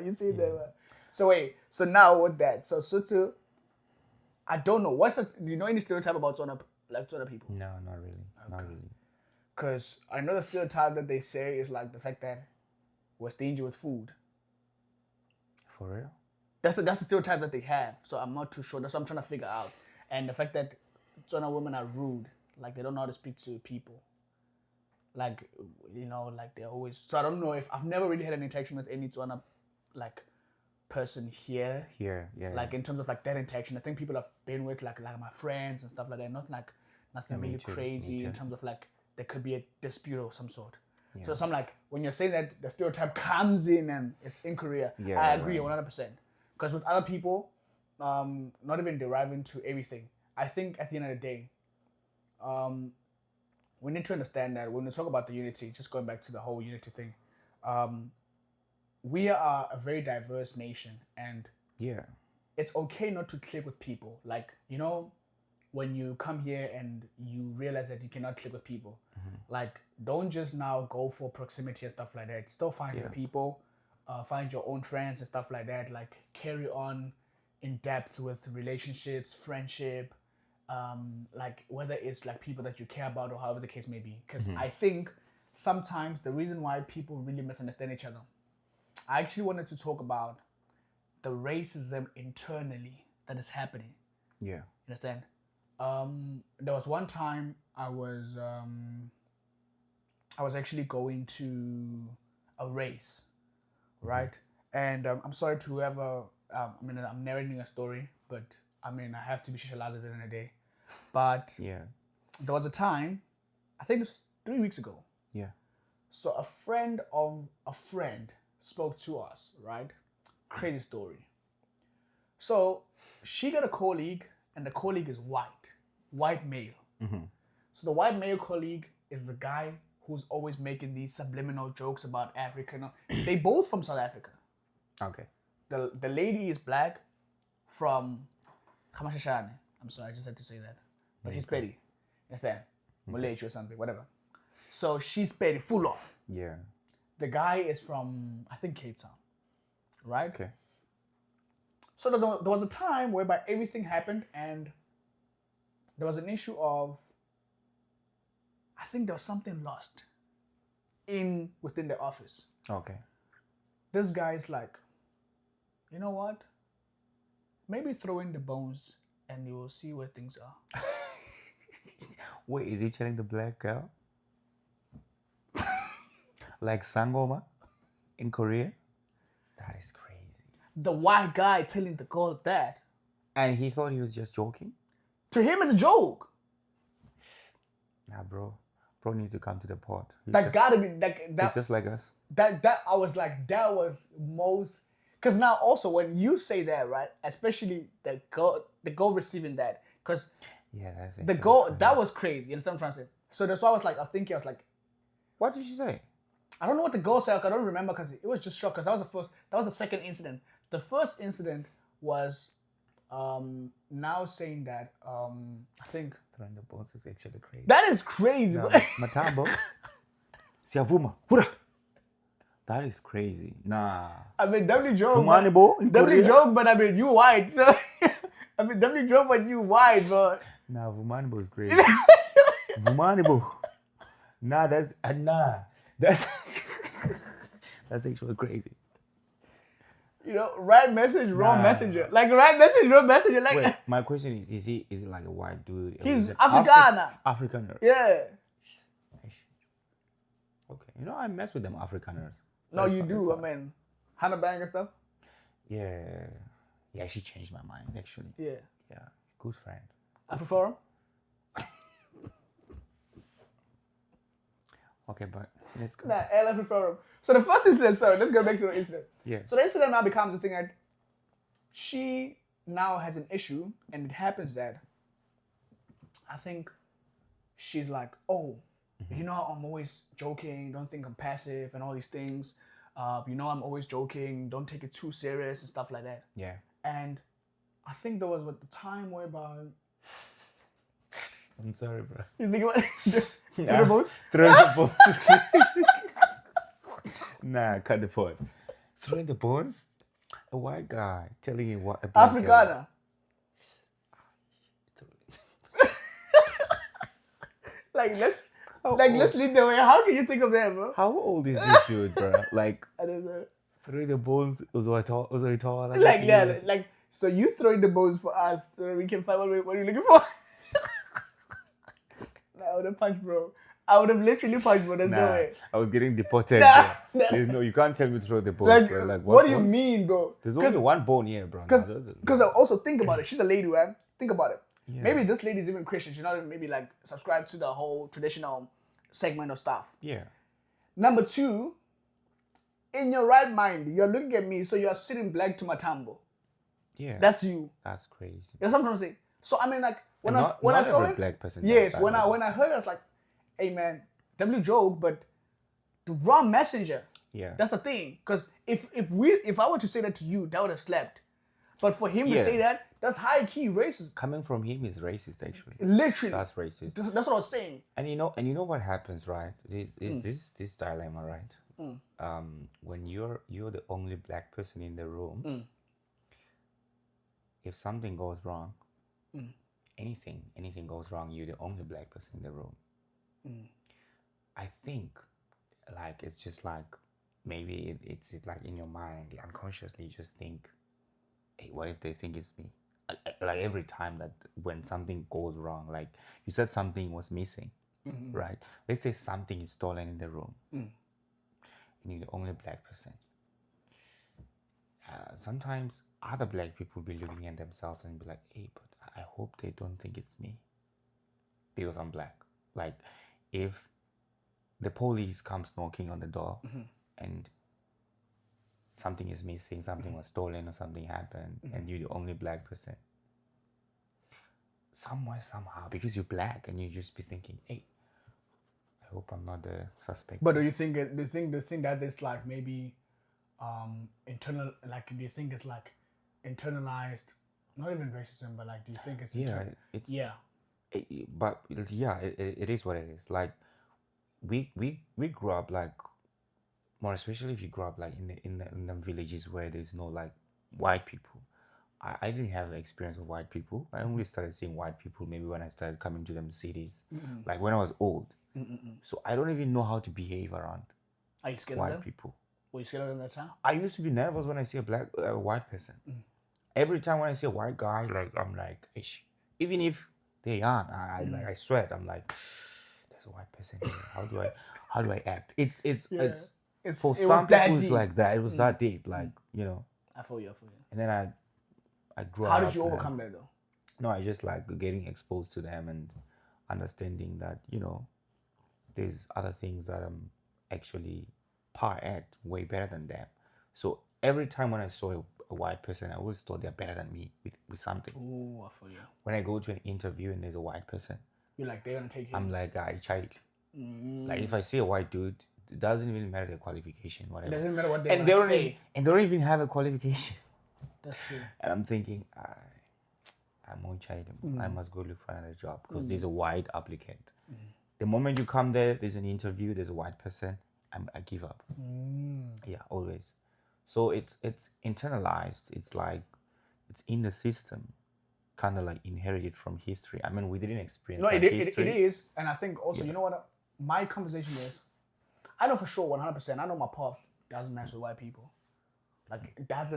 You see that one. So wait, so now with that, so Sotho, I don't know. Do you know any stereotype about Tswana people? No, not really. Okay. Not really. Because I know the stereotype that they say is like the fact that we're stingy with food. For real? That's the stereotype that they have. So I'm not too sure. That's what I'm trying to figure out. And the fact that Tswana women are rude, like they don't know how to speak to people. Like, you know, like they're always. So I don't know if I've never really had an interaction with any Tswana like person here. Here, yeah. Like in terms of like that interaction, I think people I've been with like my friends and stuff like that. Nothing really crazy in terms of like there could be a dispute of some sort. Yeah. So I'm like, when you're saying that the stereotype comes in and it's in Korea, I agree 100%. Because with other people, not even deriving to everything, I think at the end of the day, we need to understand that when we talk about the unity, just going back to the whole unity thing, we are a very diverse nation, and it's okay not to click with people. Like, you know, when you come here and you realize that you cannot click with people, like don't just now go for proximity and stuff like that. Still find your people, find your own friends and stuff like that. Like carry on in depth with relationships, friendship, like whether it's like people that you care about or however the case may be. Because I think sometimes the reason why people really misunderstand each other, I actually wanted to talk about the racism internally that is happening. Yeah. You understand? There was one time I was actually going to a race, right? And I'm sorry to whoever, I'm narrating a story, but I have to be socialized at the end of the day. But there was a time, I think this was 3 weeks ago. Yeah. So a friend of a friend spoke to us, right? Crazy story. So she got a colleague, and the colleague is white male. So the white male colleague is the guy who's always making these subliminal jokes about Africa. They both from South Africa. Okay. The lady is black from Kamashashane. I'm sorry, I just had to say that. But she's petty. Understand? Malaysia or something, whatever. So she's petty, full on. Yeah. The guy is from, I think, Cape Town. Right? Okay. So there was a time whereby everything happened and there was an issue of, I think there was something lost within the office. Okay. This guy's like, you know what? Maybe throw in the bones and you will see where things are. Wait, is he telling the black girl? Like Sangoma in Korea? That is crazy. The white guy telling the girl that. And he thought he was just joking? To him, it's a joke. Nah, bro needs to come to the port. That gotta be that. He's just like us. That I was like, that was most. Because now also when you say that, right, especially the goal receiving that, because yeah, that's the goal that was crazy. You understand what I'm trying to say? So that's why I was like, what did she say? I don't know what the goal said. I don't remember because it was just shock. Because that was the second incident. The first incident was now saying that I think throwing the balls is actually crazy. That is crazy. No, Matambo. Siavuma. That is crazy. Nah. I mean, W joke. W joke, but I mean, you white. So I mean, W joke, but you white, but. Nah, Vumanibo is crazy. Vumanibo. Nah, that's that's actually crazy. You know, right message, wrong messenger. Like right message, wrong messenger. Like. Wait, my question is he like a white dude? He's Afrikaner. Afrikaner. Yeah. Okay, you know I mess with them Afrikaners. No, you do. I mean, Hannah Bang and stuff. Yeah, she changed my mind actually. Yeah. Yeah, good friend. Afroforum. Okay, but let's go. Nah, Afroforum. So the first incident. Sorry, let's go back to the incident. Yeah. So the incident now becomes the thing that she now has an issue, and it happens that I think she's like, oh. You know, I'm always joking. Don't think I'm passive and all these things. You know, I'm always joking. Don't take it too serious and stuff like that. Yeah. And I think there was the time whereby. I'm sorry, bro. You think about throw the balls? Throw the balls. Nah, cut the point. Throwing the balls? A white guy telling you what a black Afrikaner. Let's lead the way. How can you think of that, bro? How old is this dude, bro? Like, I don't know. Throwing the balls, so you throwing the balls for us so we can find what you're looking for? I would have punched, bro. I would have literally punched, bro. There's no way. I was getting deported, bro. No, you can't tell me to throw the balls, bro. Like, what do you mean, bro? There's only one bone here, bro. Because I also think about it. She's a lady, right? Think about it. Yeah. Maybe this lady's even Christian. She's not even maybe like subscribed to the whole traditional segment of stuff. Yeah. Number two, in your right mind, you're looking at me, so you're sitting black to Matambo. Yeah. That's you. That's crazy. That's what I'm trying to say. So I mean, like when I saw it, black person. yes, when I heard it, I was like, hey man, W joke, but the wrong messenger. Yeah. That's the thing. Because if I were to say that to you, that would have slapped. But for him to say that, that's high key racist. Coming from him is racist, actually. Literally. That's racist. That's what I was saying. And you know what happens, right? This dilemma, right? When you're the only black person in the room, if something goes wrong, anything goes wrong, you're the only black person in the room. I think, like, it's just like maybe it's like in your mind, unconsciously, you just think, hey, what if they think it's me? Like every time that when something goes wrong, like you said something was missing, right? Let's say something is stolen in the room, and you're the only black person. Sometimes other black people be looking at themselves and be like, hey, but I hope they don't think it's me because I'm black. Like if the police comes knocking on the door and something is missing, something was stolen or something happened, and you're the only black person. Somewhere, somehow, because you're black and you just be thinking, hey, I hope I'm not the suspect. But do you think that it's like maybe internal, like do you think it's like internalized, not even racism, but like do you think it's it is what it is. Like we grew up like, more especially if you grow up like in the villages where there's no like white people. I didn't have an experience with white people. I only started seeing white people maybe when I started coming to them cities, like when I was old. So I don't even know how to behave around Are you scared white of them? people. Were you scared of them that time? I used to be nervous when I see a white person. Every time when I see a white guy, like I'm like, ish. Even if they aren't, I sweat. I'm like, there's a white person here. How do I act? It's for some people it's like that. It was that deep, like, you know. I feel you. And then I grew up. How did you overcome that though? No, I just like getting exposed to them and understanding that, there's other things that I'm actually par at way better than them. So every time when I saw a white person, I always thought they're better than me with something. Ooh, I feel you. When I go to an interview and there's a white person, You're like, they're gonna take him. I'm like, I child. Like if I see a white dude, it doesn't even matter their qualification, It whatever. doesn't matter what they And they wanna don't say. even, and they don't even have a qualification. That's true. And I'm thinking, I'm on child. I must go look for another job because there's a white applicant. The moment you come there's an interview, there's a white person, I give up. Yeah, always. So it's internalized. It's like it's in the system, kind of like inherited from history. I mean, we didn't experience No, that it history. is, and I think also, you know what? My conversation is, I know for sure 100%. I know my pops doesn't mess with white people. Like it does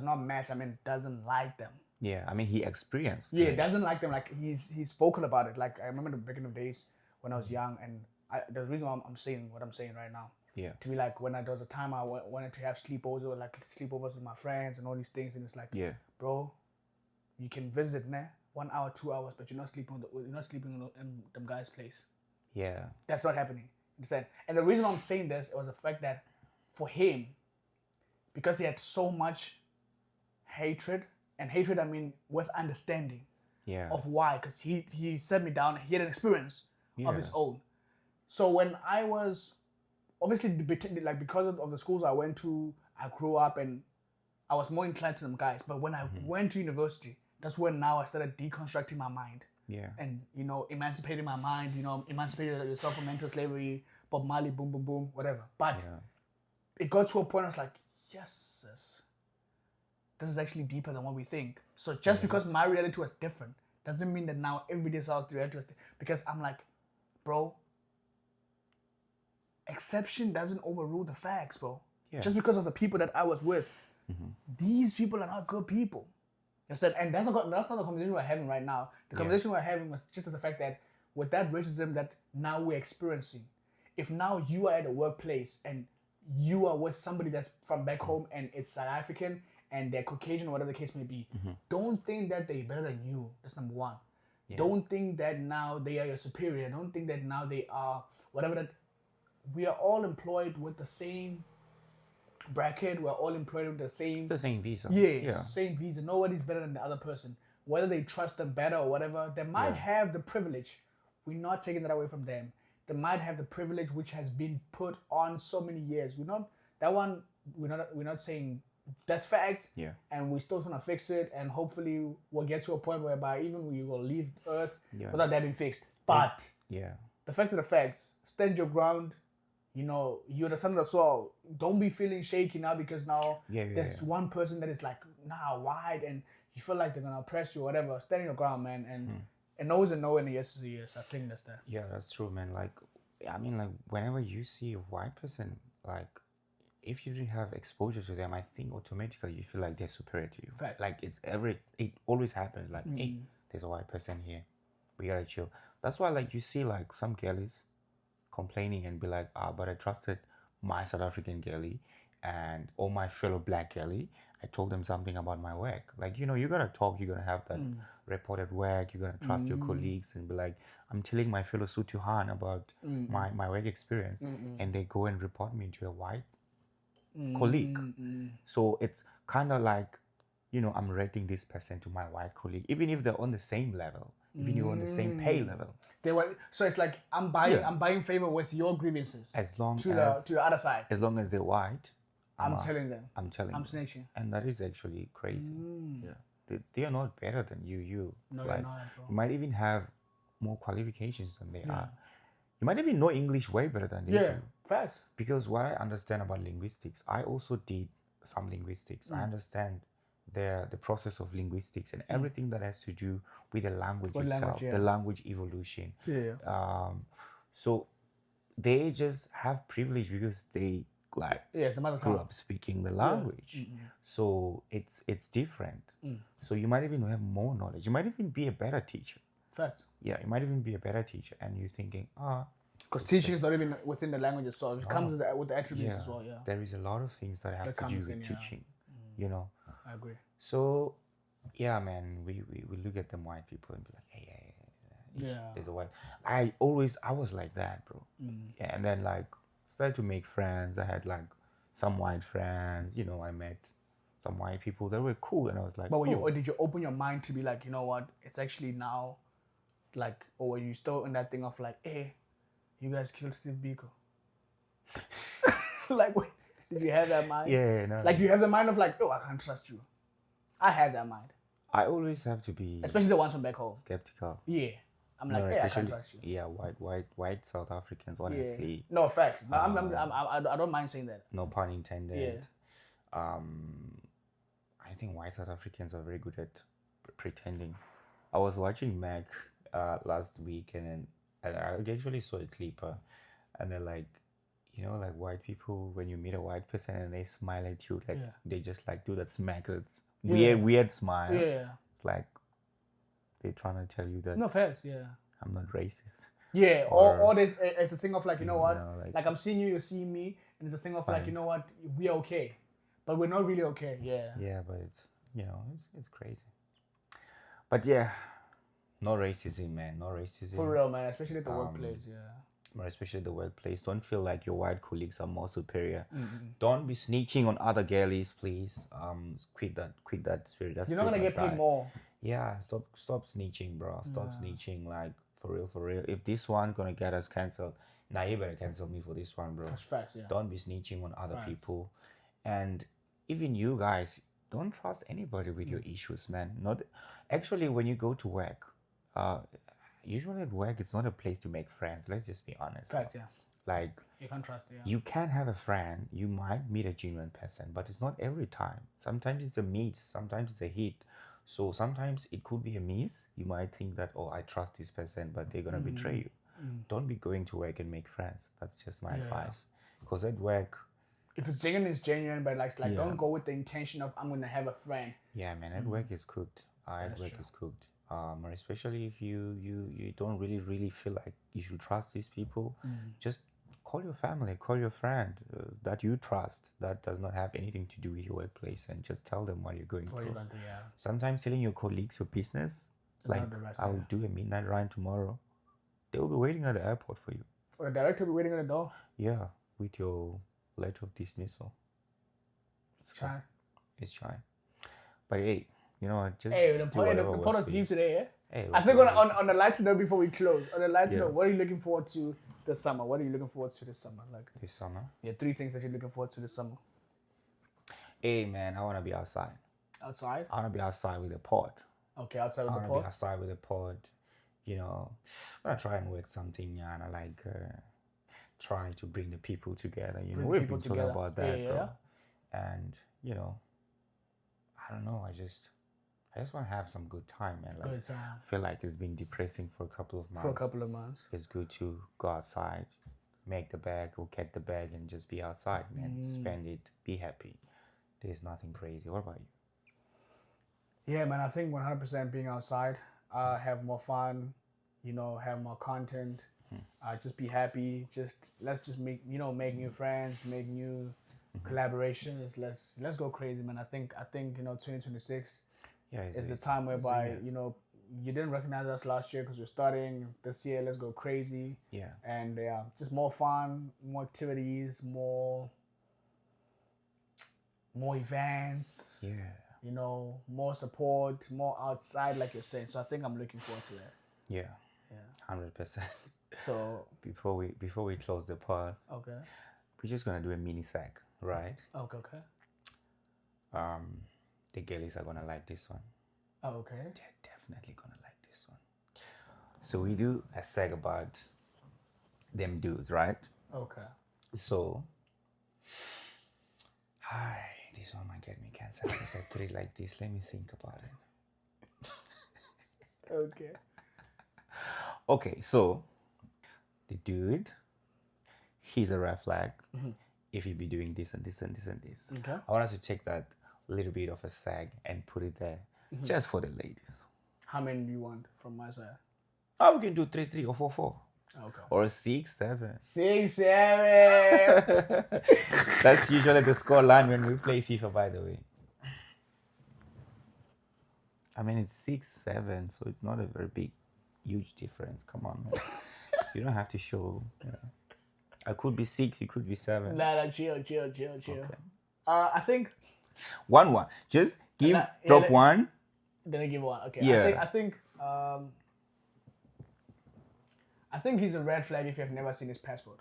not mess. I mean, doesn't like them. Yeah, I mean, he experienced. Yeah, doesn't like them. Like he's vocal about it. Like I remember the beginning of days when I was young, and there's a reason why I'm saying what I'm saying right now. Yeah. To be like when there was a time I wanted to have sleepovers with my friends and all these things, and it's like, Yeah. bro, you can visit 1 hour, 2 hours, but you're not sleeping in them guys' place. Yeah. That's not happening. Understand? And the reason why I'm saying this was the fact that for him, because he had so much hatred, and hatred I mean with understanding of why, because he set me down, he had an experience of his own. So when I was obviously like because of the schools I went to, I grew up and I was more inclined to them guys. But when I went to university, that's when now I started deconstructing my mind. Yeah. And emancipating my mind, emancipating yourself from mental slavery, Bob Marley, boom, boom, boom, whatever. But it got to a point I was like, yes, this is actually deeper than what we think. So just because my reality was different doesn't mean that now everybody else's reality was different. Because I'm like, bro, exception doesn't overrule the facts, bro. Yeah. Just because of the people that I was with, these people are not good people. And that's not the conversation we're having right now. The conversation we're having was just the fact that with that racism that now we're experiencing, if now you are at a workplace and you are with somebody that's from back home and it's South African and they're Caucasian or whatever the case may be, don't think that they're better than you. That's number one. Yeah. Don't think that now they are your superior. Don't think that now they are whatever that. We are all employed with the same bracket. We're all employed with the same. It's the same visa. Yeah. Same visa. Nobody's better than the other person. Whether they trust them better or whatever, they might have the privilege. We're not taking that away from them. They might have the privilege which has been put on so many years. We're not saying that's facts. Yeah. And we still want to fix it, and hopefully we'll get to a point whereby even we will leave Earth without that being fixed. But the fact of the facts, stand your ground. You're the son of the soil. Don't be feeling shaky now because now there's one person that is like, white, and you feel like they're gonna oppress you or whatever. Stand your ground, man, and a no is a no and a yes is a yes. I think that's that. Yeah, that's true, man. Like, I mean, like whenever you see a white person, like if you didn't have exposure to them, I think automatically you feel like they're superior to you. Facts. Like it always happens. Like, hey, there's a white person here, we gotta chill. That's why, like, you see like some girlies complaining and be like, but I trusted my South African girlie and all my fellow black girlie. I told them something about my work. Like, you gotta talk, you're gonna have that reported work, you're gonna trust your colleagues and be like, I'm telling my fellow Sutuhan about my work experience, and they go and report me to a white colleague. So it's kind of like, I'm rating this person to my white colleague, even if they're on the same level, even you're on the same pay level. So it's like I'm buying favor with your grievances. As long to the other side. As long as they're white, I'm telling them. I'm snitching. And that is actually crazy. Yeah, they are not better than you. No, like, they're not, bro. You might even have more qualifications than they are. You might even know English way better than they do. Yeah, facts. Because what I understand about linguistics, I also did some linguistics. I understand the process of linguistics and everything that has to do with the language itself, the language evolution. So they just have privilege because they it's the mother tongue. grew up speaking the language. So it's different. So you might even have more knowledge. You might even be a better teacher. Facts. Yeah, you might even be a better teacher, and you're thinking, because teaching is not even within the language itself. It comes with the attributes as well. Yeah, there is a lot of things that have to do with teaching. I agree. So Yeah, man, we look at them white people and be like, hey, hey, hey, Yeah. there's a white. I was like that, bro. Yeah, and then like started to make friends. I had like some white friends. You know, I met some white people that were cool, and I was like, But oh, or did you open your mind to be like, you know what? It's actually now, like, or were you still in that thing of like, hey, you guys killed Steve Biko? Like, wait, did you have that mind? yeah, no. Like, do you have the mind of like, oh, I can't trust you? I have that mind, I always have to be especially the ones from back home. skeptical. Yeah, I'm No, like, hey, I can't especially trust you. yeah, white South Africans. Yeah, Honestly, no facts. But I don't mind saying that. no pun intended. Yeah. I think white South Africans are very good at pretending. I was watching Mac last week, and then I actually saw a clip, and they're like, you know, like white people when you meet a white person and they smile at you, like they just like do that smack, that's weird smile. Yeah. It's like they're trying to tell you that No facts. Yeah. I'm not racist. Yeah, or there's it's a thing of like, you know what, know, like I'm seeing you, you're seeing me, and it's a thing of like, fine. you know what, we're okay, but we're not really okay. Yeah. Yeah, but it's, you know, it's crazy. But yeah, no racism, man. No racism. For real, man. Especially at the workplace. Yeah. But especially the workplace. Don't feel like your white colleagues are more superior. Don't be snitching on other girlies, please. Quit that spirit. That's You're not gonna get paid more. Yeah, stop snitching, bro. Stop snitching, like for real. If this one's gonna get us cancelled, now you better cancel me for this one, bro. That's facts, yeah. Don't be snitching on other people. And even you guys, don't trust anybody with your issues, man. Not actually when you go to work, usually at work it's not a place to make friends. Let's just be honest. Facts, yeah. Like you can't trust it. Yeah. You can have a friend, you might meet a genuine person, but it's not every time. Sometimes it's a meet, sometimes it's a hit. So sometimes it could be a miss. You might think that, oh, I trust this person, but they're gonna betray you. Don't be going to work and make friends. That's just my advice. Because at work, if it's genuine, it's genuine, but like don't go with the intention of I'm gonna have a friend. Yeah, man, at work is cooked. At work is cooked. Especially if you don't really feel like you should trust these people, just call your family, call your friend that you trust, that does not have anything to do with your workplace, and just tell them what you're going through. Sometimes telling your colleagues your business, like I'll do a midnight run tomorrow, they'll be waiting at the airport for you. Or the director will be waiting at the door. Yeah, with your letter of dismissal. It's shy. But hey, you know what? Just the pot is deep today, yeah? Hey, I think on the lights note before we close, on the lights note, what are you looking forward to this summer? What are you looking forward to this summer? Like this summer? Yeah, 3 things that you're looking forward to this summer. Hey man, I wanna be outside. Outside? I wanna be outside with a pod. Okay, outside with the pod. I wanna be outside with a pod. You know, I'm gonna try and work something, and I like trying to bring the people together. You know, we've been talking about that, bro. And you know, I don't know. I just want to have some good time, man. Like, I feel like it's been depressing for a couple of months. It's good to go outside, make the bag or get the bag, and just be outside, man. Spend it, be happy. There's nothing crazy. What about you? Yeah, man. I think 100% being outside, have more fun, you know, have more content. Just be happy. Let's make new friends, make new collaborations. Let's go crazy, man. I think 2026 is the time whereby you didn't recognize us last year because we're starting this year. Let's go crazy. Yeah. And just more fun, more activities, more events. Yeah. You know, more support, more outside, like you're saying. So I think I'm looking forward to that. Yeah. 100%. So before we close the pod, okay, we're just gonna do a mini sack, right? Okay. The girlies are gonna like this one. Oh, okay. They're definitely gonna like this one. So we do a sack about them dudes, right? Okay. So, this one might get me cancer if I put it like this. Let me think about it. Okay. Okay, so the dude, he's a red flag if you be doing this and this and this and this. Okay. I want us to take that little bit of a sag and put it there just for the ladies. How many do you want from my side? Oh, we can do 3-3 or 4-4. Okay. Or 6-7. 6-7. That's usually the score line when we play FIFA, by the way. I mean, it's 6, 7, so it's not a very big, huge difference. Come on, man. You don't have to show. I could be 6, you could be 7. Nah, chill. Okay. I think 1. Just drop one. Then I give one. Okay. Yeah. I think he's a red flag if you have never seen his passport.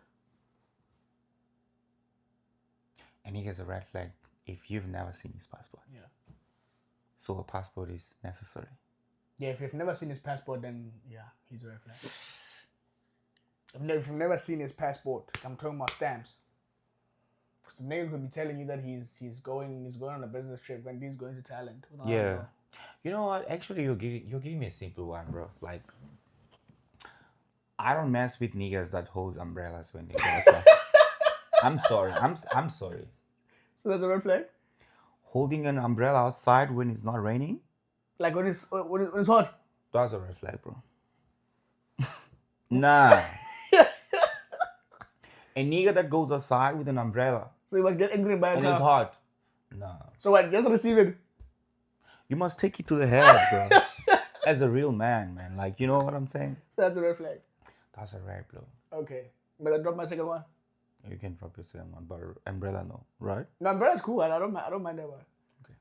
And he gets a red flag if you've never seen his passport. Yeah. So a passport is necessary. Yeah, if you've never seen his passport, then yeah, he's a red flag. If you've never seen his passport, I'm talking about stamps. Because the nigga could be telling you that he's going on a business trip when he's going to Thailand. Yeah. You know what? Actually, you're giving me a simple one, bro. Like, I don't mess with niggas that hold umbrellas when they go outside. I'm sorry. I'm sorry. So that's a red flag? Holding an umbrella outside when it's not raining? Like when it's hot? That's a red flag, bro. Nah. A nigga that goes outside with an umbrella. So he must get angry by a and car. it's hot. Nah. So what? Just receive it. You must take it to the head, bro. As a real man. Like, you know what I'm saying? So that's a red flag. That's a red, bro. Okay. But I drop my second one. You can drop your second one, but umbrella no, right? No, umbrella's cool. I don't mind that one. Okay.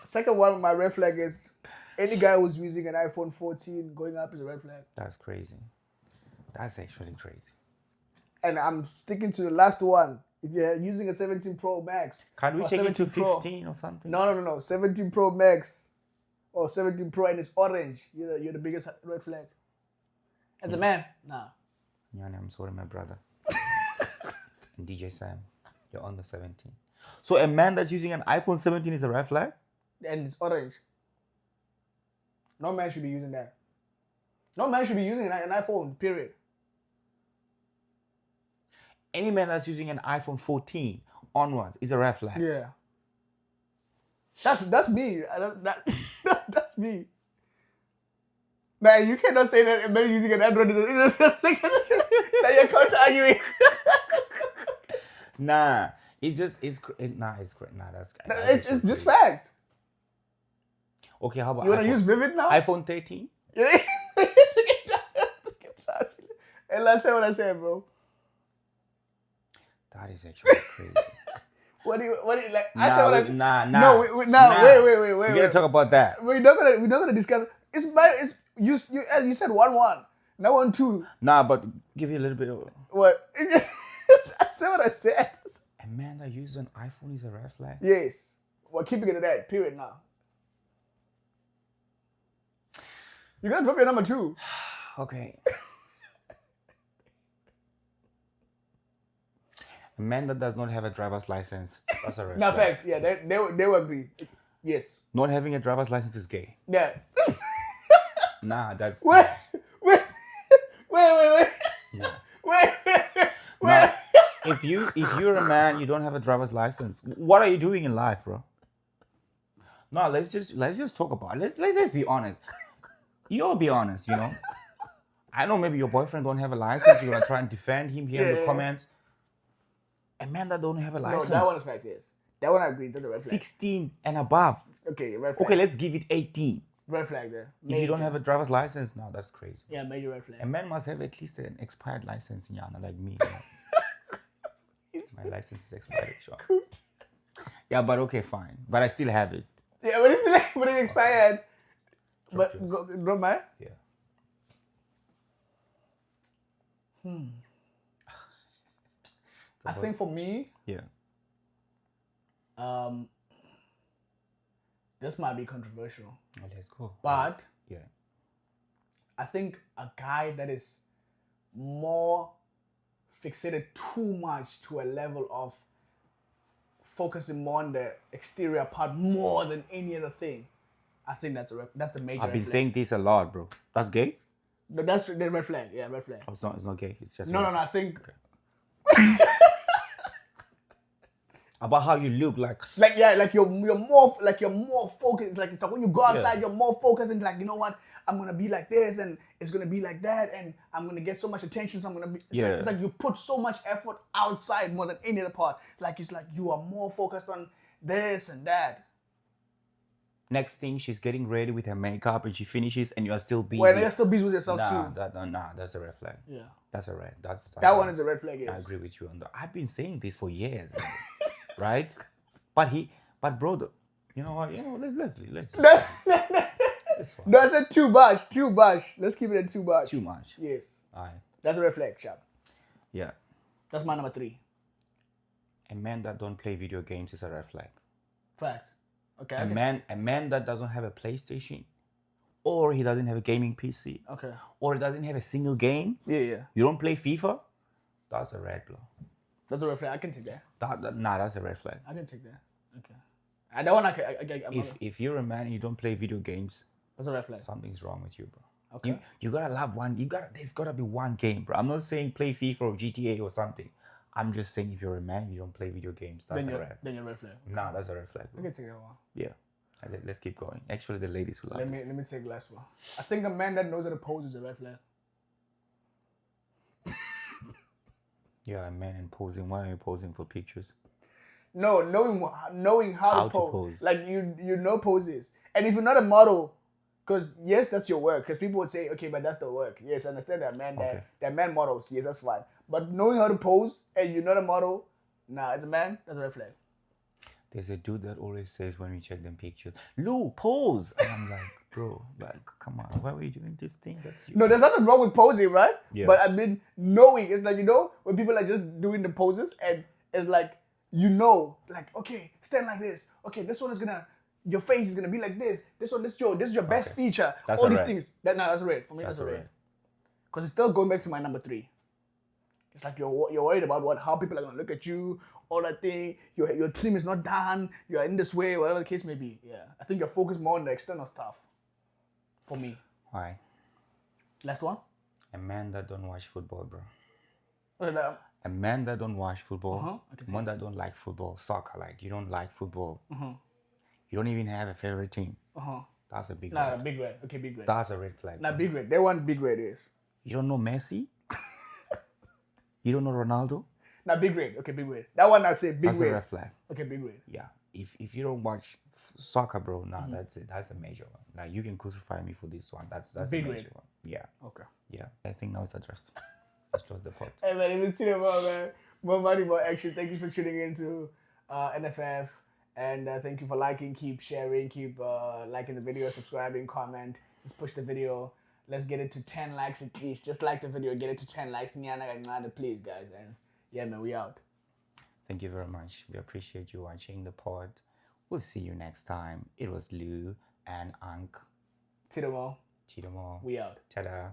Second one, my red flag is any guy who's using an iPhone 14 going up is a red flag. That's crazy. That's actually crazy. And I'm sticking to the last one. If you're using a 17 Pro Max, can we take it to 15 or something? No. 17 Pro Max or 17 Pro and it's orange. You're the biggest red flag. As a man, nah. Yeah, I'm sorry, my brother. And DJ Sam, you're on the 17. So a man that's using an iPhone 17 is a red flag? And it's orange. No man should be using that. No man should be using an iPhone, period. Any man that's using an iPhone 14 onwards is a red flag. Yeah. That's me. That's me. Man, you cannot say that a man using an Android is a red flag. Now you're counter-arguing. Nah, it's great. Nah, that's it's just facts. Okay, how about you wanna use Vivid now? iPhone 13? And let's say what I said, bro. That is actually crazy. What do you like? I said what I said. Nah. No, wait. We're gonna talk about that. We're not gonna discuss. It's you said 1-1. Now 1-2. Nah, but give you a little bit of what? I said what I said. A man that uses an iPhone is a red flag? Yes. We're keeping it at that. Period now. You're gonna drop your number 2. Okay. A man that does not have a driver's license, that's a red flag. No, facts. Yeah, they will agree. Yes. Not having a driver's license is gay. Yeah. Nah, that's... Wait. Nah. Wait. Nah, if you're a man, you don't have a driver's license, what are you doing in life, bro? No, let's just talk about it. Let's just be honest. You'll be honest, you know. I know maybe your boyfriend don't have a license. You're gonna try and defend him here in the comments. A man that don't have a license. No, that one is fact, yes. That one I agree. That's a red flag. 16 and above. Okay, red flag. Okay, let's give it 18. Red flag there. If you don't have a driver's license, no, that's crazy. Yeah, major red flag. A man must have at least an expired license, Yana, like me. My license is expired, sure. Yeah, but okay, fine. But I still have it. Yeah, but it's expired. Drop mine? Yeah. I think for me, yeah. This might be controversial. Oh, let's go. But yeah, I think a guy that is more fixated too much to a level of focusing more on the exterior part more than any other thing. I think that's a major. I've been saying this a lot, bro. That's gay? No, that's the red flag. Yeah, red flag. Oh, it's not gay. It's just no. I think. Okay. About how you look, like you're more focused. Like when you go outside, you're more focused and like, you know what, I'm gonna be like this and it's gonna be like that and I'm gonna get so much attention. So I'm gonna be. It's like you put so much effort outside more than any other part. Like it's like you are more focused on this and that. Next thing, she's getting ready with her makeup and she finishes and you are still busy. Well, you're still busy with yourself nah, too. That's a red flag. Yeah. That's a red. That's That one is a red flag. I Yes. agree with you on that. I've been saying this for years, right? But bro, you know what? Let's it's fine. No, I said too much. Too much. Let's keep it at too much. Too much. Yes. Aye. That's a red flag, chap. Yeah. That's my number 3. A man that don't play video games is a red flag. Facts. Okay. A man that doesn't have a PlayStation, or he doesn't have a gaming PC, Okay. or he doesn't have a single game. Yeah. You don't play FIFA. That's a red flag. That's a red flag. I can take that. That's a red flag. I can take that. Okay. And that one If you're a man and you don't play video games, that's a red flag. something's wrong with you, bro. Okay. You gotta love one. There's gotta be one game, bro. I'm not saying play FIFA or GTA or something. I'm just saying if you're a man, you don't play video games. That's a red. Then you're red flag. Nah, that's a red flag, I bro. can take that one. Yeah. Let's keep going. Actually, the ladies will love this. Let me take the last one. I think a man that knows how to pose is a red flag. Yeah, a man and posing. Why are you posing for pictures? No, knowing how to pose. Like you know poses. And if you're not a model, because yes, that's your work. Because people would say, okay, but that's the work. Yes, I understand that man. That man models. Yes, that's fine. But knowing how to pose and you're not a model, nah, it's a man. That's a red flag. There's a dude that always says when we check them pictures, Lou, pose. And I'm like, bro, like, come on, why were you doing this thing? That's you. No, there's nothing wrong with posing, right? Yeah. But I mean, knowing, it's like, when people are just doing the poses and it's like, like, okay, stand like this. Okay, this one is your face is gonna be like this. This is your best feature. That's all a these red. things. That's a red. For me, that's a red. Because it's still going back to my number 3. It's like you're worried about how people are gonna look at you, all that thing. Your team is not done. You're in this way, whatever the case may be. Yeah, I think you're focused more on the external stuff. For me. Why? Last one. A man that don't watch football, bro. Okay. A man that don't watch football, Uh-huh. one that don't like football, soccer, like you don't like football. You don't even have a favorite team. That's a big red. Big red. Okay, big red. That's a red flag. Big red. That one big red is. You don't know Messi? You don't know Ronaldo? Big red. Okay, big red. That one I say big That's red. a red flag. Okay, big red. Yeah. If you don't watch soccer, bro, that's it. That's a major one. Like you can crucify me for this one. That's big a major red. one. Yeah. Okay. Yeah. I think now it's addressed. Let's close the pod. Hey man, it's been man. More money, more action. Thank you for tuning into NFF. And thank you for liking, keep sharing, keep liking the video, subscribing, comment. Just push the video. Let's get it to 10 likes at least. Just like the video, get it to 10 likes. Please, guys. And yeah, man, we out. Thank you very much. We appreciate you watching the pod. We'll see you next time. It was Lou and Ankh. Tidamo. Tidamo. We out. Ta-da.